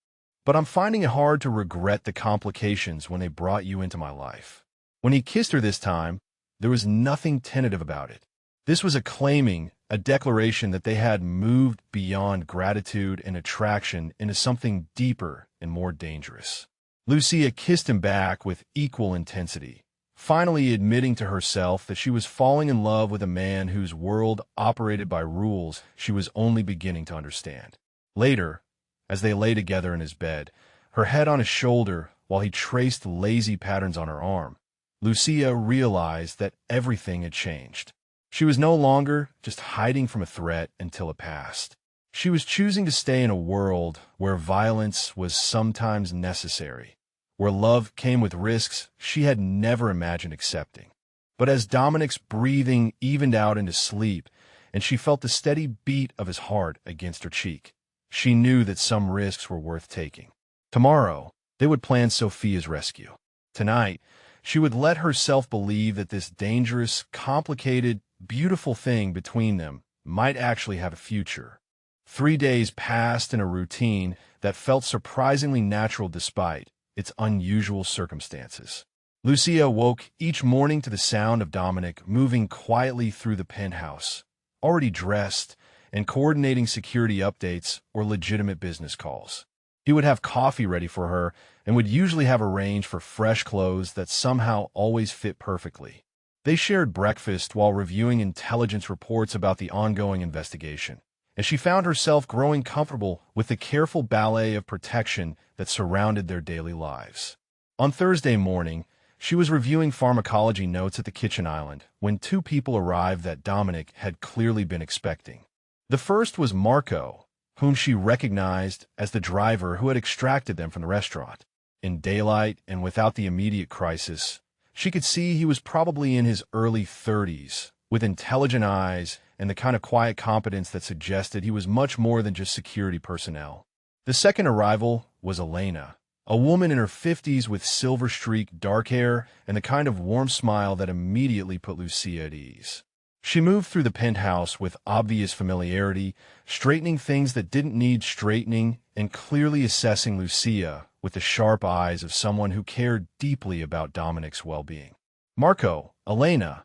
"But I'm finding it hard to regret the complications when they brought you into my life." When he kissed her this time, there was nothing tentative about it. This was a claiming, a declaration that they had moved beyond gratitude and attraction into something deeper and more dangerous. Lucia kissed him back with equal intensity, finally admitting to herself that she was falling in love with a man whose world operated by rules she was only beginning to understand. Later, as they lay together in his bed, her head on his shoulder while he traced lazy patterns on her arm, Lucia realized that everything had changed. She was no longer just hiding from a threat until it passed. She was choosing to stay in a world where violence was sometimes necessary, where love came with risks she had never imagined accepting. But as Dominic's breathing evened out into sleep, and she felt the steady beat of his heart against her cheek, she knew that some risks were worth taking. Tomorrow, they would plan Sophia's rescue. Tonight, she would let herself believe that this dangerous, complicated, beautiful thing between them might actually have a future. 3 days passed in a routine that felt surprisingly natural despite its unusual circumstances. Lucia woke each morning to the sound of Dominic moving quietly through the penthouse, already dressed and coordinating security updates or legitimate business calls. He would have coffee ready for her and would usually have arranged for fresh clothes that somehow always fit perfectly. They shared breakfast while reviewing intelligence reports about the ongoing investigation, and she found herself growing comfortable with the careful ballet of protection that surrounded their daily lives. On Thursday morning, she was reviewing pharmacology notes at the kitchen island when 2 people arrived that Dominic had clearly been expecting. The first was Marco, whom she recognized as the driver who had extracted them from the restaurant. In daylight and without the immediate crisis, she could see he was probably in his early 30s, with intelligent eyes and the kind of quiet competence that suggested he was much more than just security personnel. The second arrival was Elena, a woman in her 50s with silver-streaked dark hair and the kind of warm smile that immediately put Lucia at ease. She moved through the penthouse with obvious familiarity, straightening things that didn't need straightening and clearly assessing Lucia with the sharp eyes of someone who cared deeply about Dominic's well-being. "Marco, Elena,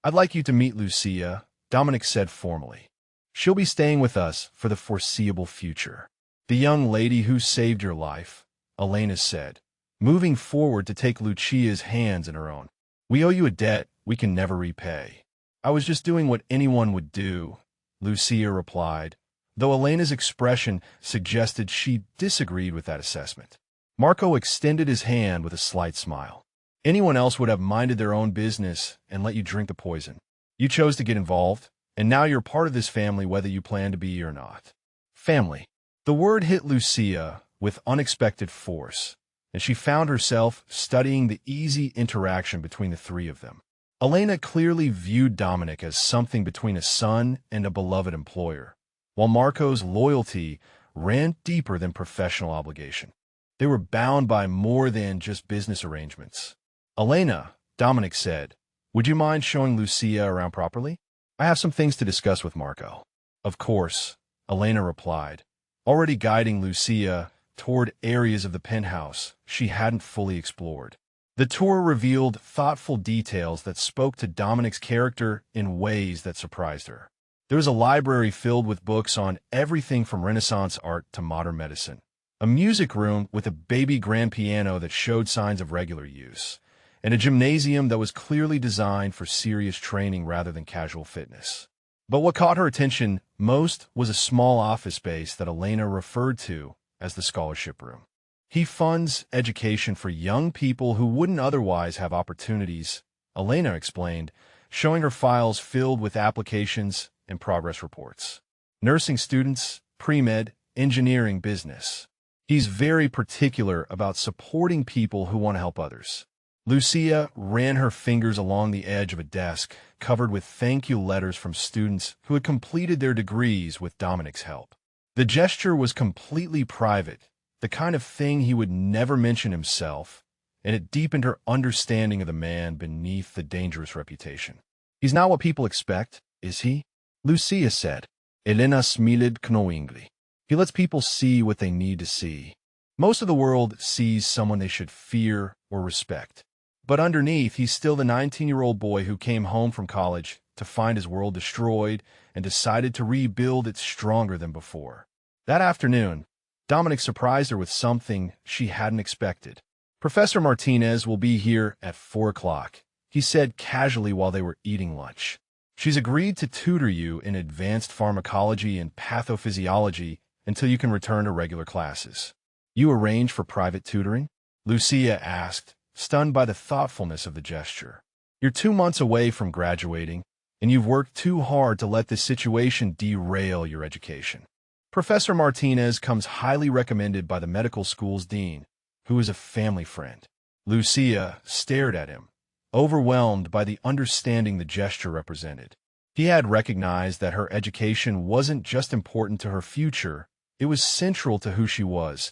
I'd like you to meet Lucia," Dominic said formally. "She'll be staying with us for the foreseeable future." "The young lady who saved your life," Elena said, moving forward to take Lucia's hands in her own. "We owe you a debt we can never repay." "I was just doing what anyone would do," Lucia replied, though Elena's expression suggested she disagreed with that assessment. Marco extended his hand with a slight smile. "Anyone else would have minded their own business and let you drink the poison. You chose to get involved, and now you're part of this family whether you plan to be or not." Family. The word hit Lucia with unexpected force, and she found herself studying the easy interaction between the 3 of them. Elena clearly viewed Dominic as something between a son and a beloved employer, while Marco's loyalty ran deeper than professional obligation. They were bound by more than just business arrangements. "Elena," Dominic said, "would you mind showing Lucia around properly? I have some things to discuss with Marco." "Of course," Elena replied, already guiding Lucia toward areas of the penthouse she hadn't fully explored. The tour revealed thoughtful details that spoke to Dominic's character in ways that surprised her. There was a library filled with books on everything from Renaissance art to modern medicine. A music room with a baby grand piano that showed signs of regular use, and a gymnasium that was clearly designed for serious training rather than casual fitness. But what caught her attention most was a small office space that Elena referred to as the scholarship room. He funds education for young people who wouldn't otherwise have opportunities, Elena explained, showing her files filled with applications and progress reports. Nursing students, pre-med, engineering, business. He's very particular about supporting people who want to help others. Lucia ran her fingers along the edge of a desk covered with thank you letters from students who had completed their degrees with Dominic's help. The gesture was completely private, the kind of thing he would never mention himself, and it deepened her understanding of the man beneath the dangerous reputation. He's not what people expect, is he? Lucia said. Elena smiled knowingly. He lets people see what they need to see. Most of the world sees someone they should fear or respect. But underneath, he's still the 19-year-old boy who came home from college to find his world destroyed and decided to rebuild it stronger than before. That afternoon, Dominic surprised her with something she hadn't expected. Professor Martinez will be here at 4 o'clock, he said casually while they were eating lunch. She's agreed to tutor you in advanced pharmacology and pathophysiology until you can return to regular classes. You arrange for private tutoring? Lucia asked, stunned by the thoughtfulness of the gesture. You're 2 months away from graduating, and you've worked too hard to let this situation derail your education. Professor Martinez comes highly recommended by the medical school's dean, who is a family friend. Lucia stared at him, overwhelmed by the understanding the gesture represented. He had recognized that her education wasn't just important to her future, it was central to who she was,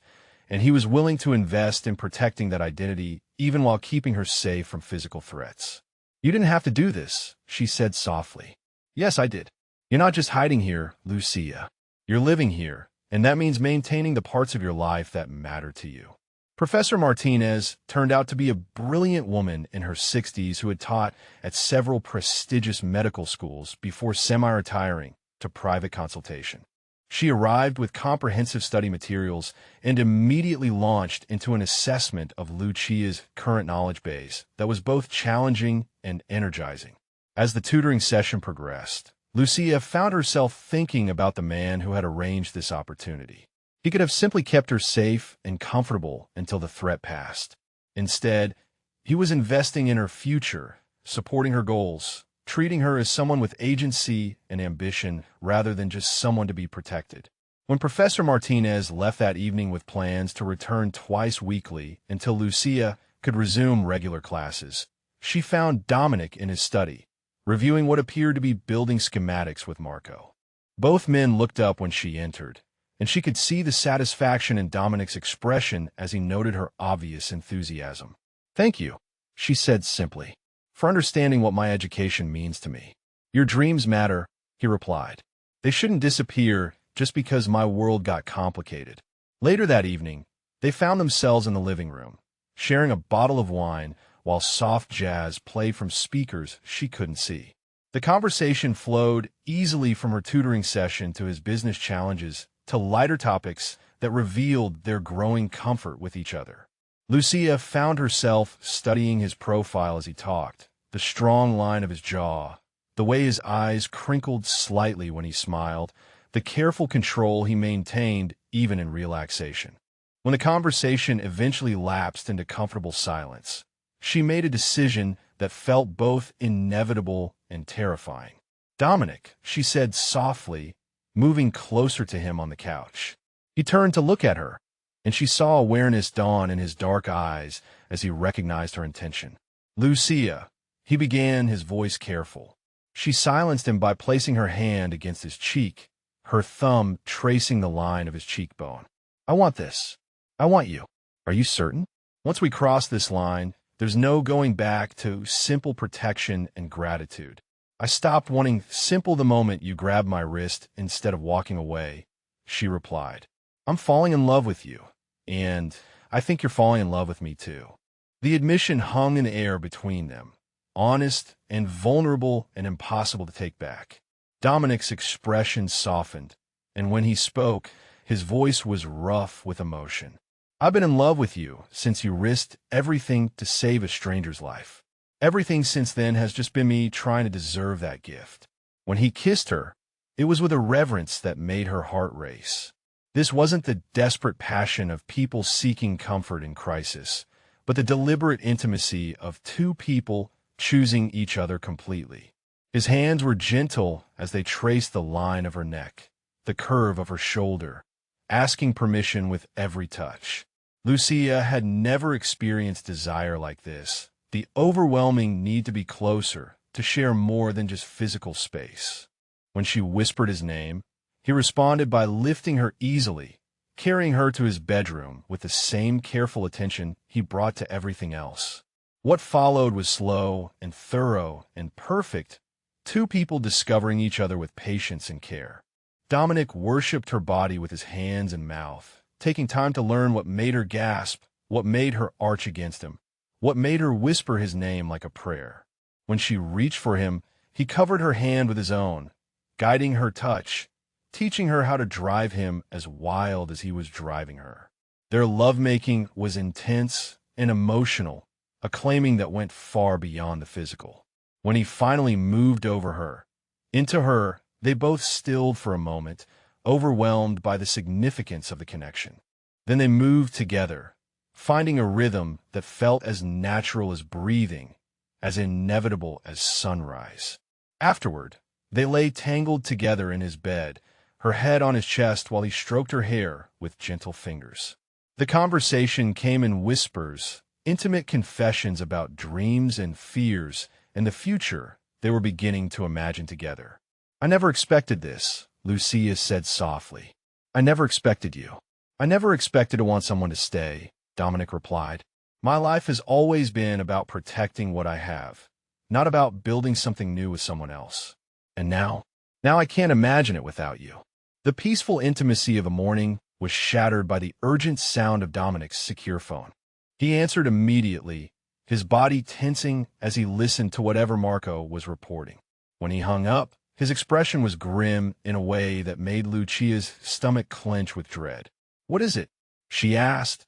and he was willing to invest in protecting that identity even while keeping her safe from physical threats. You didn't have to do this, she said softly. Yes, I did. You're not just hiding here, Lucia. You're living here, and that means maintaining the parts of your life that matter to you. Professor Martinez turned out to be a brilliant woman in her 60s who had taught at several prestigious medical schools before semi-retiring to private consultation. She arrived with comprehensive study materials and immediately launched into an assessment of Lucia's current knowledge base that was both challenging and energizing. As the tutoring session progressed, Lucia found herself thinking about the man who had arranged this opportunity. He could have simply kept her safe and comfortable until the threat passed. Instead, he was investing in her future, supporting her goals, treating her as someone with agency and ambition rather than just someone to be protected. When Professor Martinez left that evening with plans to return twice weekly until Lucia could resume regular classes, she found Dominic in his study, reviewing what appeared to be building schematics with Marco. Both men looked up when she entered, and she could see the satisfaction in Dominic's expression as he noted her obvious enthusiasm. Thank you, she said simply, for understanding what my education means to me. Your dreams matter, he replied. They shouldn't disappear just because my world got complicated. Later that evening, they found themselves in the living room, sharing a bottle of wine while soft jazz played from speakers she couldn't see. The conversation flowed easily from her tutoring session to his business challenges to lighter topics that revealed their growing comfort with each other. Lucia found herself studying his profile as he talked, the strong line of his jaw, the way his eyes crinkled slightly when he smiled, the careful control he maintained even in relaxation. When the conversation eventually lapsed into comfortable silence, she made a decision that felt both inevitable and terrifying. Dominic, she said softly, moving closer to him on the couch. He turned to look at her, and she saw awareness dawn in his dark eyes as he recognized her intention. Lucia, he began, his voice careful. She silenced him by placing her hand against his cheek, her thumb tracing the line of his cheekbone. I want this. I want you. Are you certain? Once we cross this line, there's no going back to simple protection and gratitude. I stopped wanting simple the moment you grabbed my wrist instead of walking away, she replied. I'm falling in love with you, and I think you're falling in love with me too. The admission hung in the air between them, honest and vulnerable and impossible to take back. Dominic's expression softened, and when he spoke, his voice was rough with emotion. I've been in love with you since you risked everything to save a stranger's life. Everything since then has just been me trying to deserve that gift. When he kissed her, it was with a reverence that made her heart race. This wasn't the desperate passion of people seeking comfort in crisis, but the deliberate intimacy of two people choosing each other completely. His hands were gentle as they traced the line of her neck, the curve of her shoulder, asking permission with every touch. Lucia had never experienced desire like this, the overwhelming need to be closer, to share more than just physical space. When she whispered his name, he responded by lifting her easily, carrying her to his bedroom with the same careful attention he brought to everything else. What followed was slow and thorough and perfect, two people discovering each other with patience and care. Dominic worshipped her body with his hands and mouth, taking time to learn what made her gasp, what made her arch against him, what made her whisper his name like a prayer. When she reached for him, he covered her hand with his own, guiding her touch, teaching her how to drive him as wild as he was driving her. Their lovemaking was intense and emotional, a claiming that went far beyond the physical. When he finally moved over her, into her, they both stilled for a moment, overwhelmed by the significance of the connection. Then they moved together, finding a rhythm that felt as natural as breathing, as inevitable as sunrise. Afterward, they lay tangled together in his bed, her head on his chest while he stroked her hair with gentle fingers. The conversation came in whispers, intimate confessions about dreams and fears and the future they were beginning to imagine together. I never expected this, Lucia said softly. I never expected you. I never expected to want someone to stay, Dominic replied. My life has always been about protecting what I have, not about building something new with someone else. And now I can't imagine it without you. The peaceful intimacy of a morning was shattered by the urgent sound of Dominic's secure phone. He answered immediately, his body tensing as he listened to whatever Marco was reporting. When he hung up, his expression was grim in a way that made Lucia's stomach clench with dread. What is it? She asked,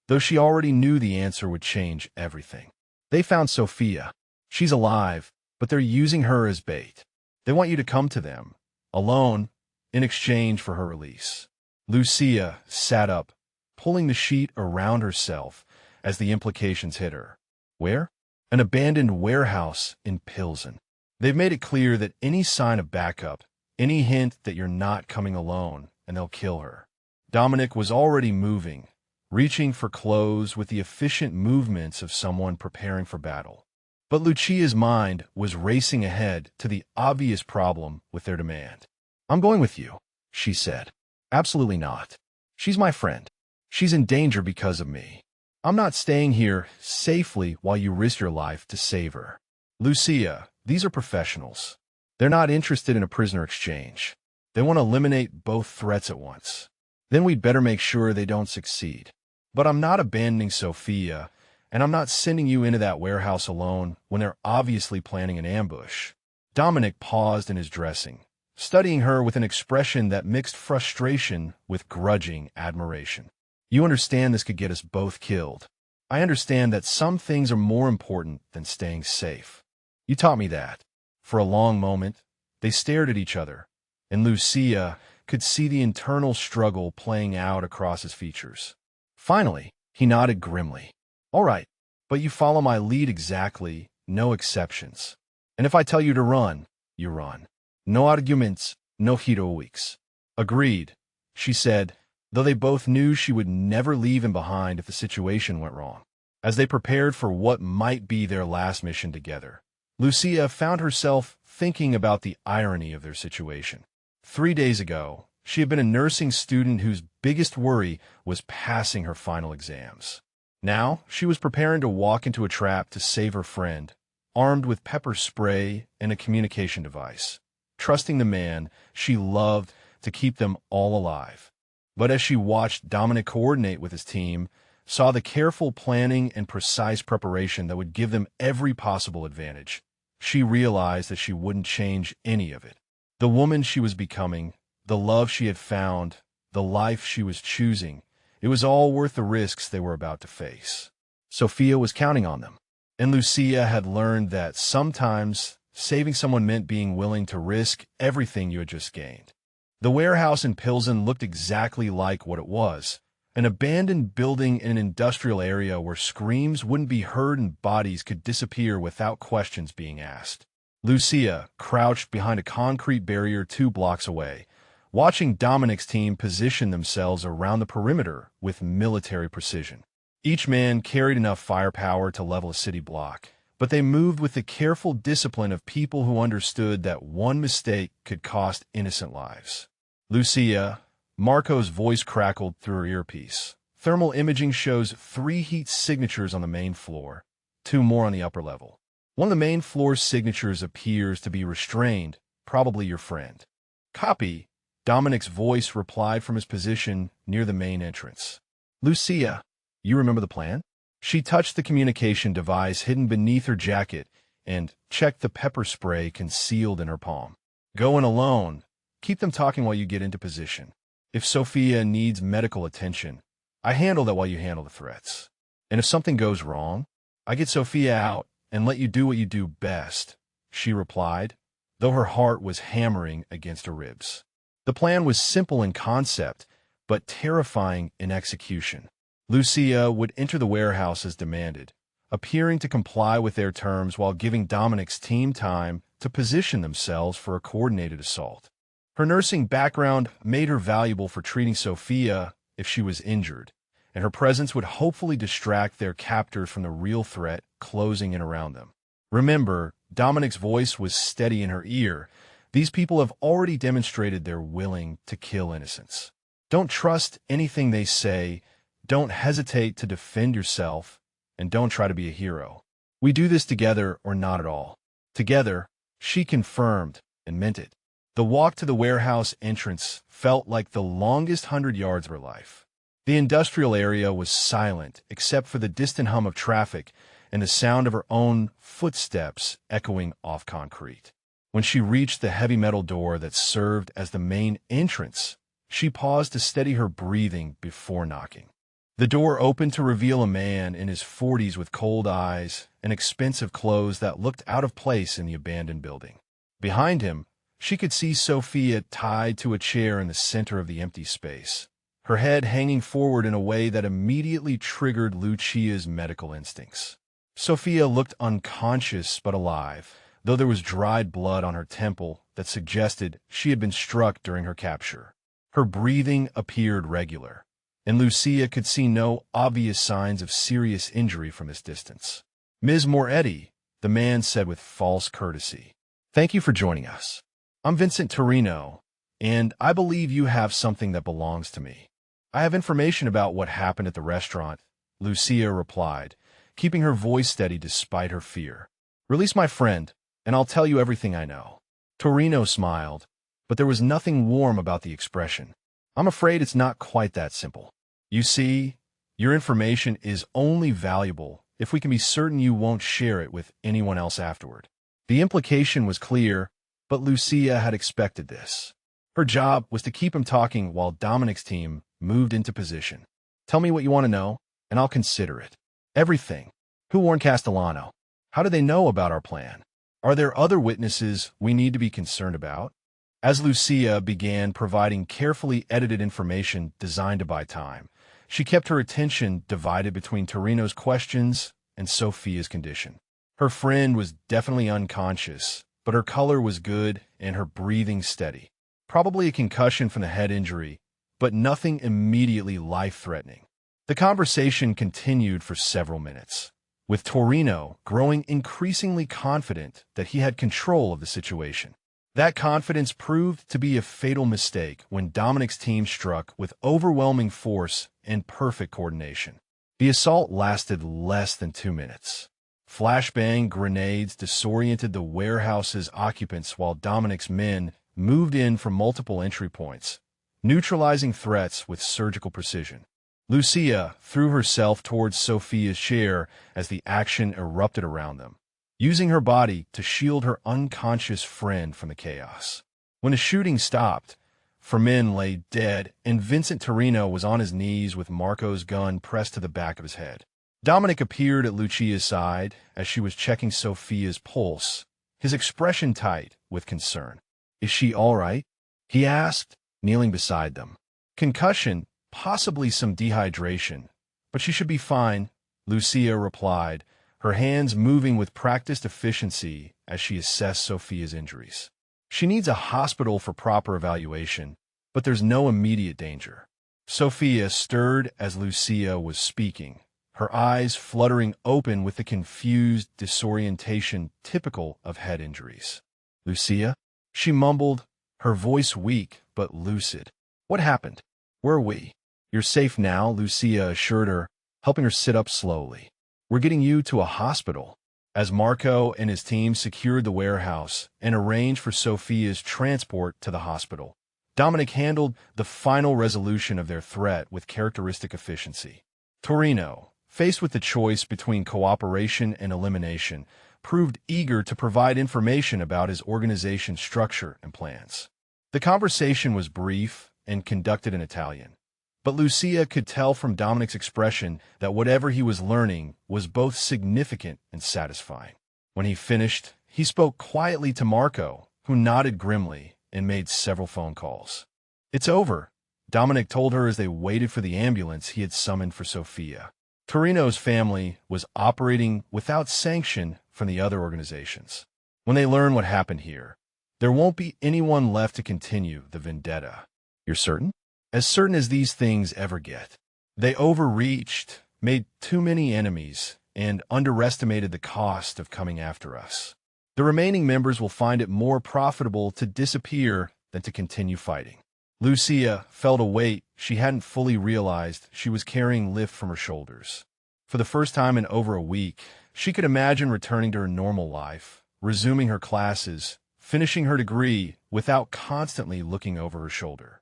though she already knew the answer would change everything. They found Sophia. She's alive, but they're using her as bait. They want you to come to them, alone, in exchange for her release. Lucia sat up, pulling the sheet around herself as the implications hit her. Where? An abandoned warehouse in Pilsen. They've made it clear that any sign of backup, any hint that you're not coming alone, and they'll kill her. Dominic was already moving, reaching for clothes with the efficient movements of someone preparing for battle. But Lucia's mind was racing ahead to the obvious problem with their demand. I'm going with you, she said. Absolutely not. She's my friend. She's in danger because of me. I'm not staying here safely while you risk your life to save her. Lucia, these are professionals. They're not interested in a prisoner exchange. They want to eliminate both threats at once. Then we'd better make sure they don't succeed. But I'm not abandoning Sophia, and I'm not sending you into that warehouse alone when they're obviously planning an ambush. Dominic paused in his dressing, studying her with an expression that mixed frustration with grudging admiration. You understand this could get us both killed. I understand that some things are more important than staying safe. You taught me that. For a long moment, they stared at each other, and Lucia could see the internal struggle playing out across his features. Finally, he nodded grimly. All right, but you follow my lead exactly, no exceptions. And if I tell you to run, you run. No arguments, no heroics. Agreed, she said, though they both knew she would never leave him behind if the situation went wrong. As they prepared for what might be their last mission together, Lucia found herself thinking about the irony of their situation. 3 days ago, she had been a nursing student whose biggest worry was passing her final exams. Now, she was preparing to walk into a trap to save her friend, armed with pepper spray and a communication device, trusting the man she loved to keep them all alive. But as she watched Dominic coordinate with his team, saw the careful planning and precise preparation that would give them every possible advantage, she realized that she wouldn't change any of it. The woman she was becoming, the love she had found, the life she was choosing, it was all worth the risks they were about to face. Sophia was counting on them, and Lucia had learned that sometimes saving someone meant being willing to risk everything you had just gained. The warehouse in Pilsen looked exactly like what it was, an abandoned building in an industrial area where screams wouldn't be heard and bodies could disappear without questions being asked. Lucia crouched behind a concrete barrier 2 blocks away, watching Dominic's team position themselves around the perimeter with military precision. Each man carried enough firepower to level a city block, but they moved with the careful discipline of people who understood that one mistake could cost innocent lives. Lucia, Marco's voice crackled through her earpiece. Thermal imaging shows 3 heat signatures on the main floor, 2 more on the upper level. One of the main floor's signatures appears to be restrained, probably your friend. Copy, Dominic's voice replied from his position near the main entrance. Lucia, you remember the plan? She touched the communication device hidden beneath her jacket and checked the pepper spray concealed in her palm. Go in alone. Keep them talking while you get into position. If Sophia needs medical attention, I handle that while you handle the threats. And if something goes wrong, I get Sophia out and let you do what you do best, she replied, though her heart was hammering against her ribs. The plan was simple in concept, but terrifying in execution. Lucia would enter the warehouse as demanded, appearing to comply with their terms while giving Dominic's team time to position themselves for a coordinated assault. Her nursing background made her valuable for treating Sophia if she was injured, and her presence would hopefully distract their captors from the real threat closing in around them. Remember, Dominic's voice was steady in her ear. These people have already demonstrated they're willing to kill innocents. Don't trust anything they say, don't hesitate to defend yourself, and don't try to be a hero. We do this together or not at all. Together, she confirmed and meant it. The walk to the warehouse entrance felt like the longest 100 yards of her life. The industrial area was silent except for the distant hum of traffic and the sound of her own footsteps echoing off concrete. When she reached the heavy metal door that served as the main entrance, she paused to steady her breathing before knocking. The door opened to reveal a man in his 40s with cold eyes and expensive clothes that looked out of place in the abandoned building. Behind him, she could see Sophia tied to a chair in the center of the empty space, her head hanging forward in a way that immediately triggered Lucia's medical instincts. Sophia looked unconscious but alive, though there was dried blood on her temple that suggested she had been struck during her capture. Her breathing appeared regular, and Lucia could see no obvious signs of serious injury from this distance. Ms. Moretti, the man said with false courtesy, "Thank you for joining us. I'm Vincent Torino, and I believe you have something that belongs to me." "I have information about what happened at the restaurant," Lucia replied, keeping her voice steady despite her fear. "Release my friend, and I'll tell you everything I know." Torino smiled, but there was nothing warm about the expression. "I'm afraid it's not quite that simple. You see, your information is only valuable if we can be certain you won't share it with anyone else afterward." The implication was clear, but Lucia had expected this. Her job was to keep him talking while Dominic's team moved into position. "Tell me what you want to know, and I'll consider it." "Everything. Who warned Castellano? How do they know about our plan? Are there other witnesses we need to be concerned about?" As Lucia began providing carefully edited information designed to buy time, she kept her attention divided between Torino's questions and Sophia's condition. Her friend was definitely unconscious, but her color was good and her breathing steady. Probably a concussion from the head injury, but nothing immediately life-threatening. The conversation continued for several minutes, with Torino growing increasingly confident that he had control of the situation. That confidence proved to be a fatal mistake when Dominic's team struck with overwhelming force and perfect coordination. The assault lasted less than 2 minutes. Flashbang grenades disoriented the warehouse's occupants while Dominic's men moved in from multiple entry points, neutralizing threats with surgical precision. Lucia threw herself towards Sophia's chair as the action erupted around them, using her body to shield her unconscious friend from the chaos. When the shooting stopped, Fermin lay dead, and Vincent Torino was on his knees with Marco's gun pressed to the back of his head. Dominic appeared at Lucia's side as she was checking Sophia's pulse, his expression tight with concern. "Is she all right?" he asked, kneeling beside them. "Concussion, possibly some dehydration, but she should be fine," Lucia replied, her hands moving with practiced efficiency as she assessed Sophia's injuries. "She needs a hospital for proper evaluation, but there's no immediate danger." Sophia stirred as Lucia was speaking, her eyes fluttering open with the confused disorientation typical of head injuries. "Lucia?" she mumbled, her voice weak but lucid. "What happened? Where are we?" "You're safe now," Lucia assured her, helping her sit up slowly. "We're getting you to a hospital." As Marco and his team secured the warehouse and arranged for Sophia's transport to the hospital, Dominic handled the final resolution of their threat with characteristic efficiency. Torino, faced with the choice between cooperation and elimination, proved eager to provide information about his organization's structure and plans. The conversation was brief and conducted in Italian, but Lucia could tell from Dominic's expression that whatever he was learning was both significant and satisfying. When he finished, he spoke quietly to Marco, who nodded grimly and made several phone calls. "It's over," Dominic told her as they waited for the ambulance he had summoned for Sophia. Torino's family was operating without sanction from the other organizations. When they learn what happened here, there won't be anyone left to continue the vendetta. "You're certain?" "As certain as these things ever get. They overreached, made too many enemies, and underestimated the cost of coming after us. The remaining members will find it more profitable to disappear than to continue fighting." Lucia felt a weight she hadn't fully realized she was carrying lift from her shoulders. For the first time in over a week, she could imagine returning to her normal life, resuming her classes, finishing her degree without constantly looking over her shoulder.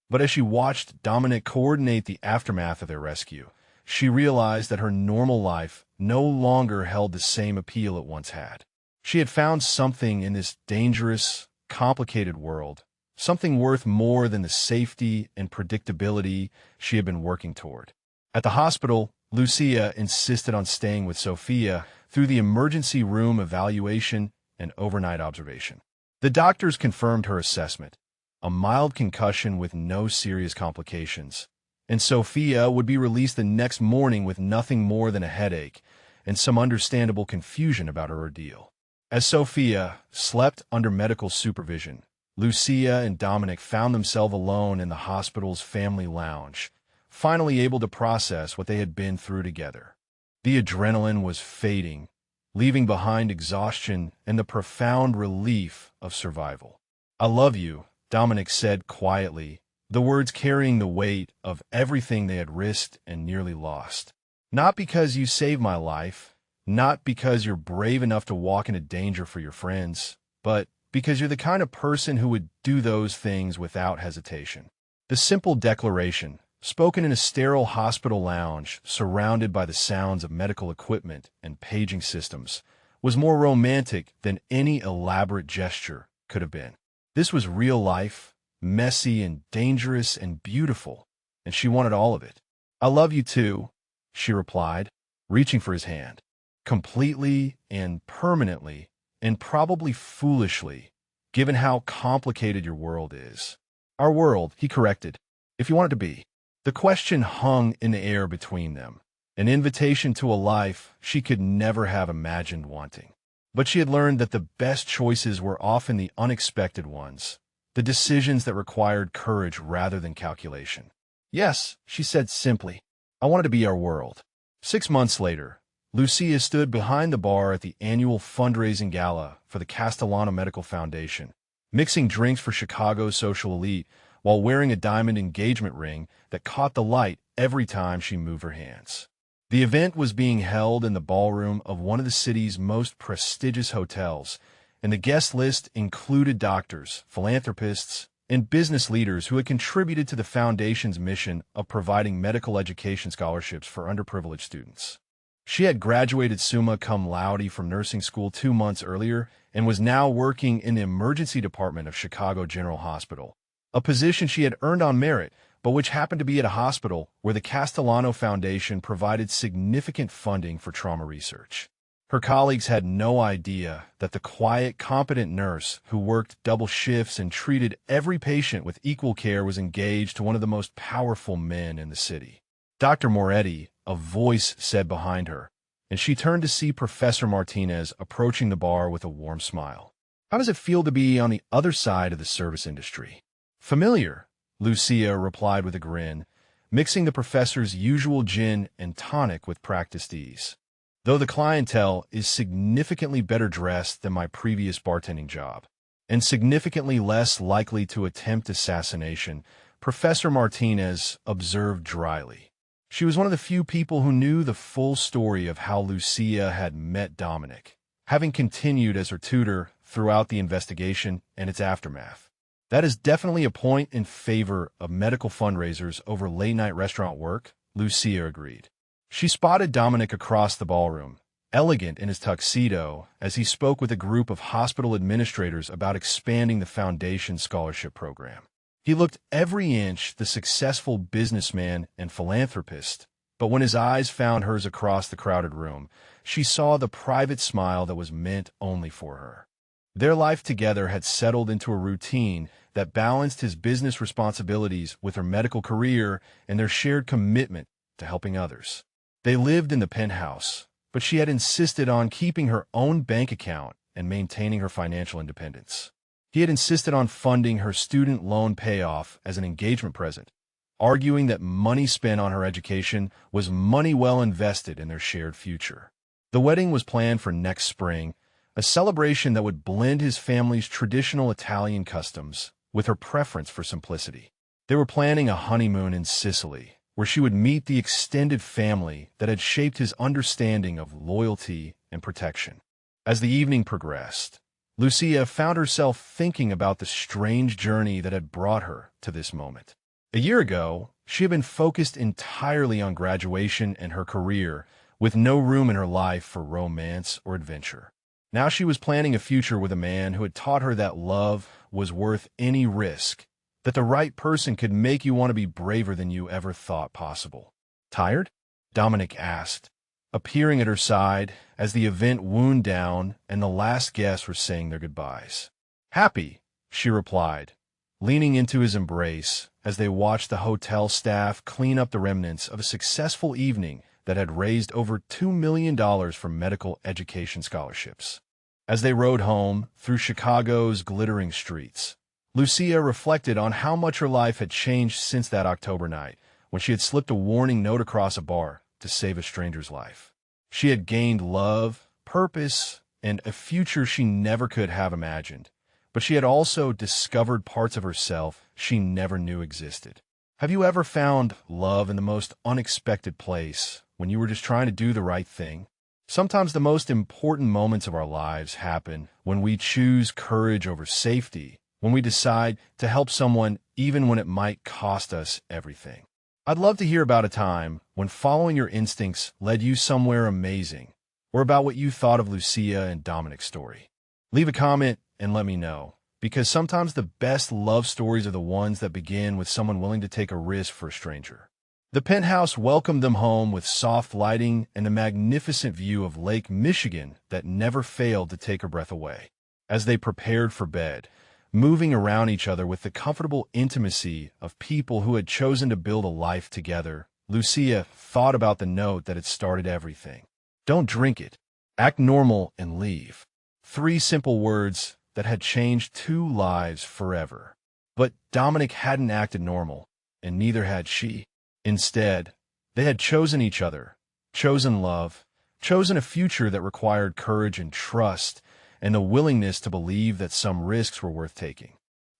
But as she watched Dominic coordinate the aftermath of their rescue, she realized that her normal life no longer held the same appeal it once had. She had found something in this dangerous, complicated world, something worth more than the safety and predictability she had been working toward. At the hospital, Lucia insisted on staying with Sophia through the emergency room evaluation and overnight observation. The doctors confirmed her assessment, a mild concussion with no serious complications, and Sophia would be released the next morning with nothing more than a headache and some understandable confusion about her ordeal. As Sophia slept under medical supervision, Lucia and Dominic found themselves alone in the hospital's family lounge, finally able to process what they had been through together. The adrenaline was fading, leaving behind exhaustion and the profound relief of survival. "I love you," Dominic said quietly, the words carrying the weight of everything they had risked and nearly lost. "Not because you saved my life, not because you're brave enough to walk into danger for your friends, but because you're the kind of person who would do those things without hesitation." The simple declaration, spoken in a sterile hospital lounge surrounded by the sounds of medical equipment and paging systems, was more romantic than any elaborate gesture could have been. This was real life, messy and dangerous and beautiful, and she wanted all of it. "I love you too," she replied, reaching for his hand. "Completely and permanently, and probably foolishly, given how complicated your world is." "Our world," he corrected, "if you want it to be." The question hung in the air between them, an invitation to a life she could never have imagined wanting. But she had learned that the best choices were often the unexpected ones, the decisions that required courage rather than calculation. "Yes," she said simply, "I want it to be our world." 6 months later, Lucia stood behind the bar at the annual fundraising gala for the Castellano Medical Foundation, mixing drinks for Chicago's social elite while wearing a diamond engagement ring that caught the light every time she moved her hands. The event was being held in the ballroom of one of the city's most prestigious hotels, and the guest list included doctors, philanthropists, and business leaders who had contributed to the foundation's mission of providing medical education scholarships for underprivileged students. She had graduated summa cum laude from nursing school 2 months earlier and was now working in the emergency department of Chicago General Hospital, a position she had earned on merit, but which happened to be at a hospital where the Castellano Foundation provided significant funding for trauma research. Her colleagues had no idea that the quiet, competent nurse who worked double shifts and treated every patient with equal care was engaged to one of the most powerful men in the city. Dr. Moretti, a voice said behind her, and she turned to see Professor Martinez approaching the bar with a warm smile. How does it feel to be on the other side of the service industry? Familiar, Lucia replied with a grin, mixing the professor's usual gin and tonic with practiced ease. Though the clientele is significantly better dressed than my previous bartending job, and significantly less likely to attempt assassination, Professor Martinez observed dryly. She was one of the few people who knew the full story of how Lucia had met Dominic, having continued as her tutor throughout the investigation and its aftermath. That is definitely a point in favor of medical fundraisers over late-night restaurant work, Lucia agreed. She spotted Dominic across the ballroom, elegant in his tuxedo, as he spoke with a group of hospital administrators about expanding the Foundation Scholarship Program. He looked every inch the successful businessman and philanthropist, but when his eyes found hers across the crowded room, she saw the private smile that was meant only for her. Their life together had settled into a routine that balanced his business responsibilities with her medical career and their shared commitment to helping others. They lived in the penthouse, but she had insisted on keeping her own bank account and maintaining her financial independence. He had insisted on funding her student loan payoff as an engagement present, arguing that money spent on her education was money well invested in their shared future. The wedding was planned for next spring, a celebration that would blend his family's traditional Italian customs with her preference for simplicity. They were planning a honeymoon in Sicily, where she would meet the extended family that had shaped his understanding of loyalty and protection. As the evening progressed, Lucia found herself thinking about the strange journey that had brought her to this moment. A year ago, she had been focused entirely on graduation and her career, with no room in her life for romance or adventure. Now she was planning a future with a man who had taught her that love was worth any risk, that the right person could make you want to be braver than you ever thought possible. Tired? Dominic asked, appearing at her side as the event wound down and the last guests were saying their goodbyes. Happy, she replied, leaning into his embrace as they watched the hotel staff clean up the remnants of a successful evening that had raised over $2 million for medical education scholarships. As they rode home through Chicago's glittering streets, Lucia reflected on how much her life had changed since that October night, when she had slipped a warning note across a bar to save a stranger's life. She had gained love, purpose, and a future she never could have imagined, but she had also discovered parts of herself she never knew existed. Have you ever found love in the most unexpected place, when you were just trying to do the right thing? Sometimes the most important moments of our lives happen when we choose courage over safety, when we decide to help someone even when it might cost us everything. I'd love to hear about a time when following your instincts led you somewhere amazing, or about what you thought of Lucia and Dominic's story. Leave a comment and let me know, because sometimes the best love stories are the ones that begin with someone willing to take a risk for a stranger. The penthouse welcomed them home with soft lighting and a magnificent view of Lake Michigan that never failed to take her breath away. As they prepared for bed, moving around each other with the comfortable intimacy of people who had chosen to build a life together, Lucia thought about the note that had started everything. Don't drink it. Act normal and leave. 3 simple words that had changed 2 lives forever. But Dominic hadn't acted normal, and neither had she. Instead, they had chosen each other, chosen love, chosen a future that required courage and trust, and the willingness to believe that some risks were worth taking.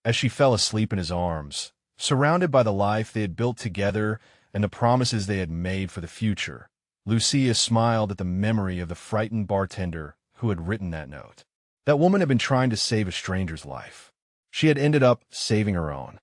As she fell asleep in his arms, surrounded by the life they had built together and the promises they had made for the future, Lucia smiled at the memory of the frightened bartender who had written that note. That woman had been trying to save a stranger's life. She had ended up saving her own.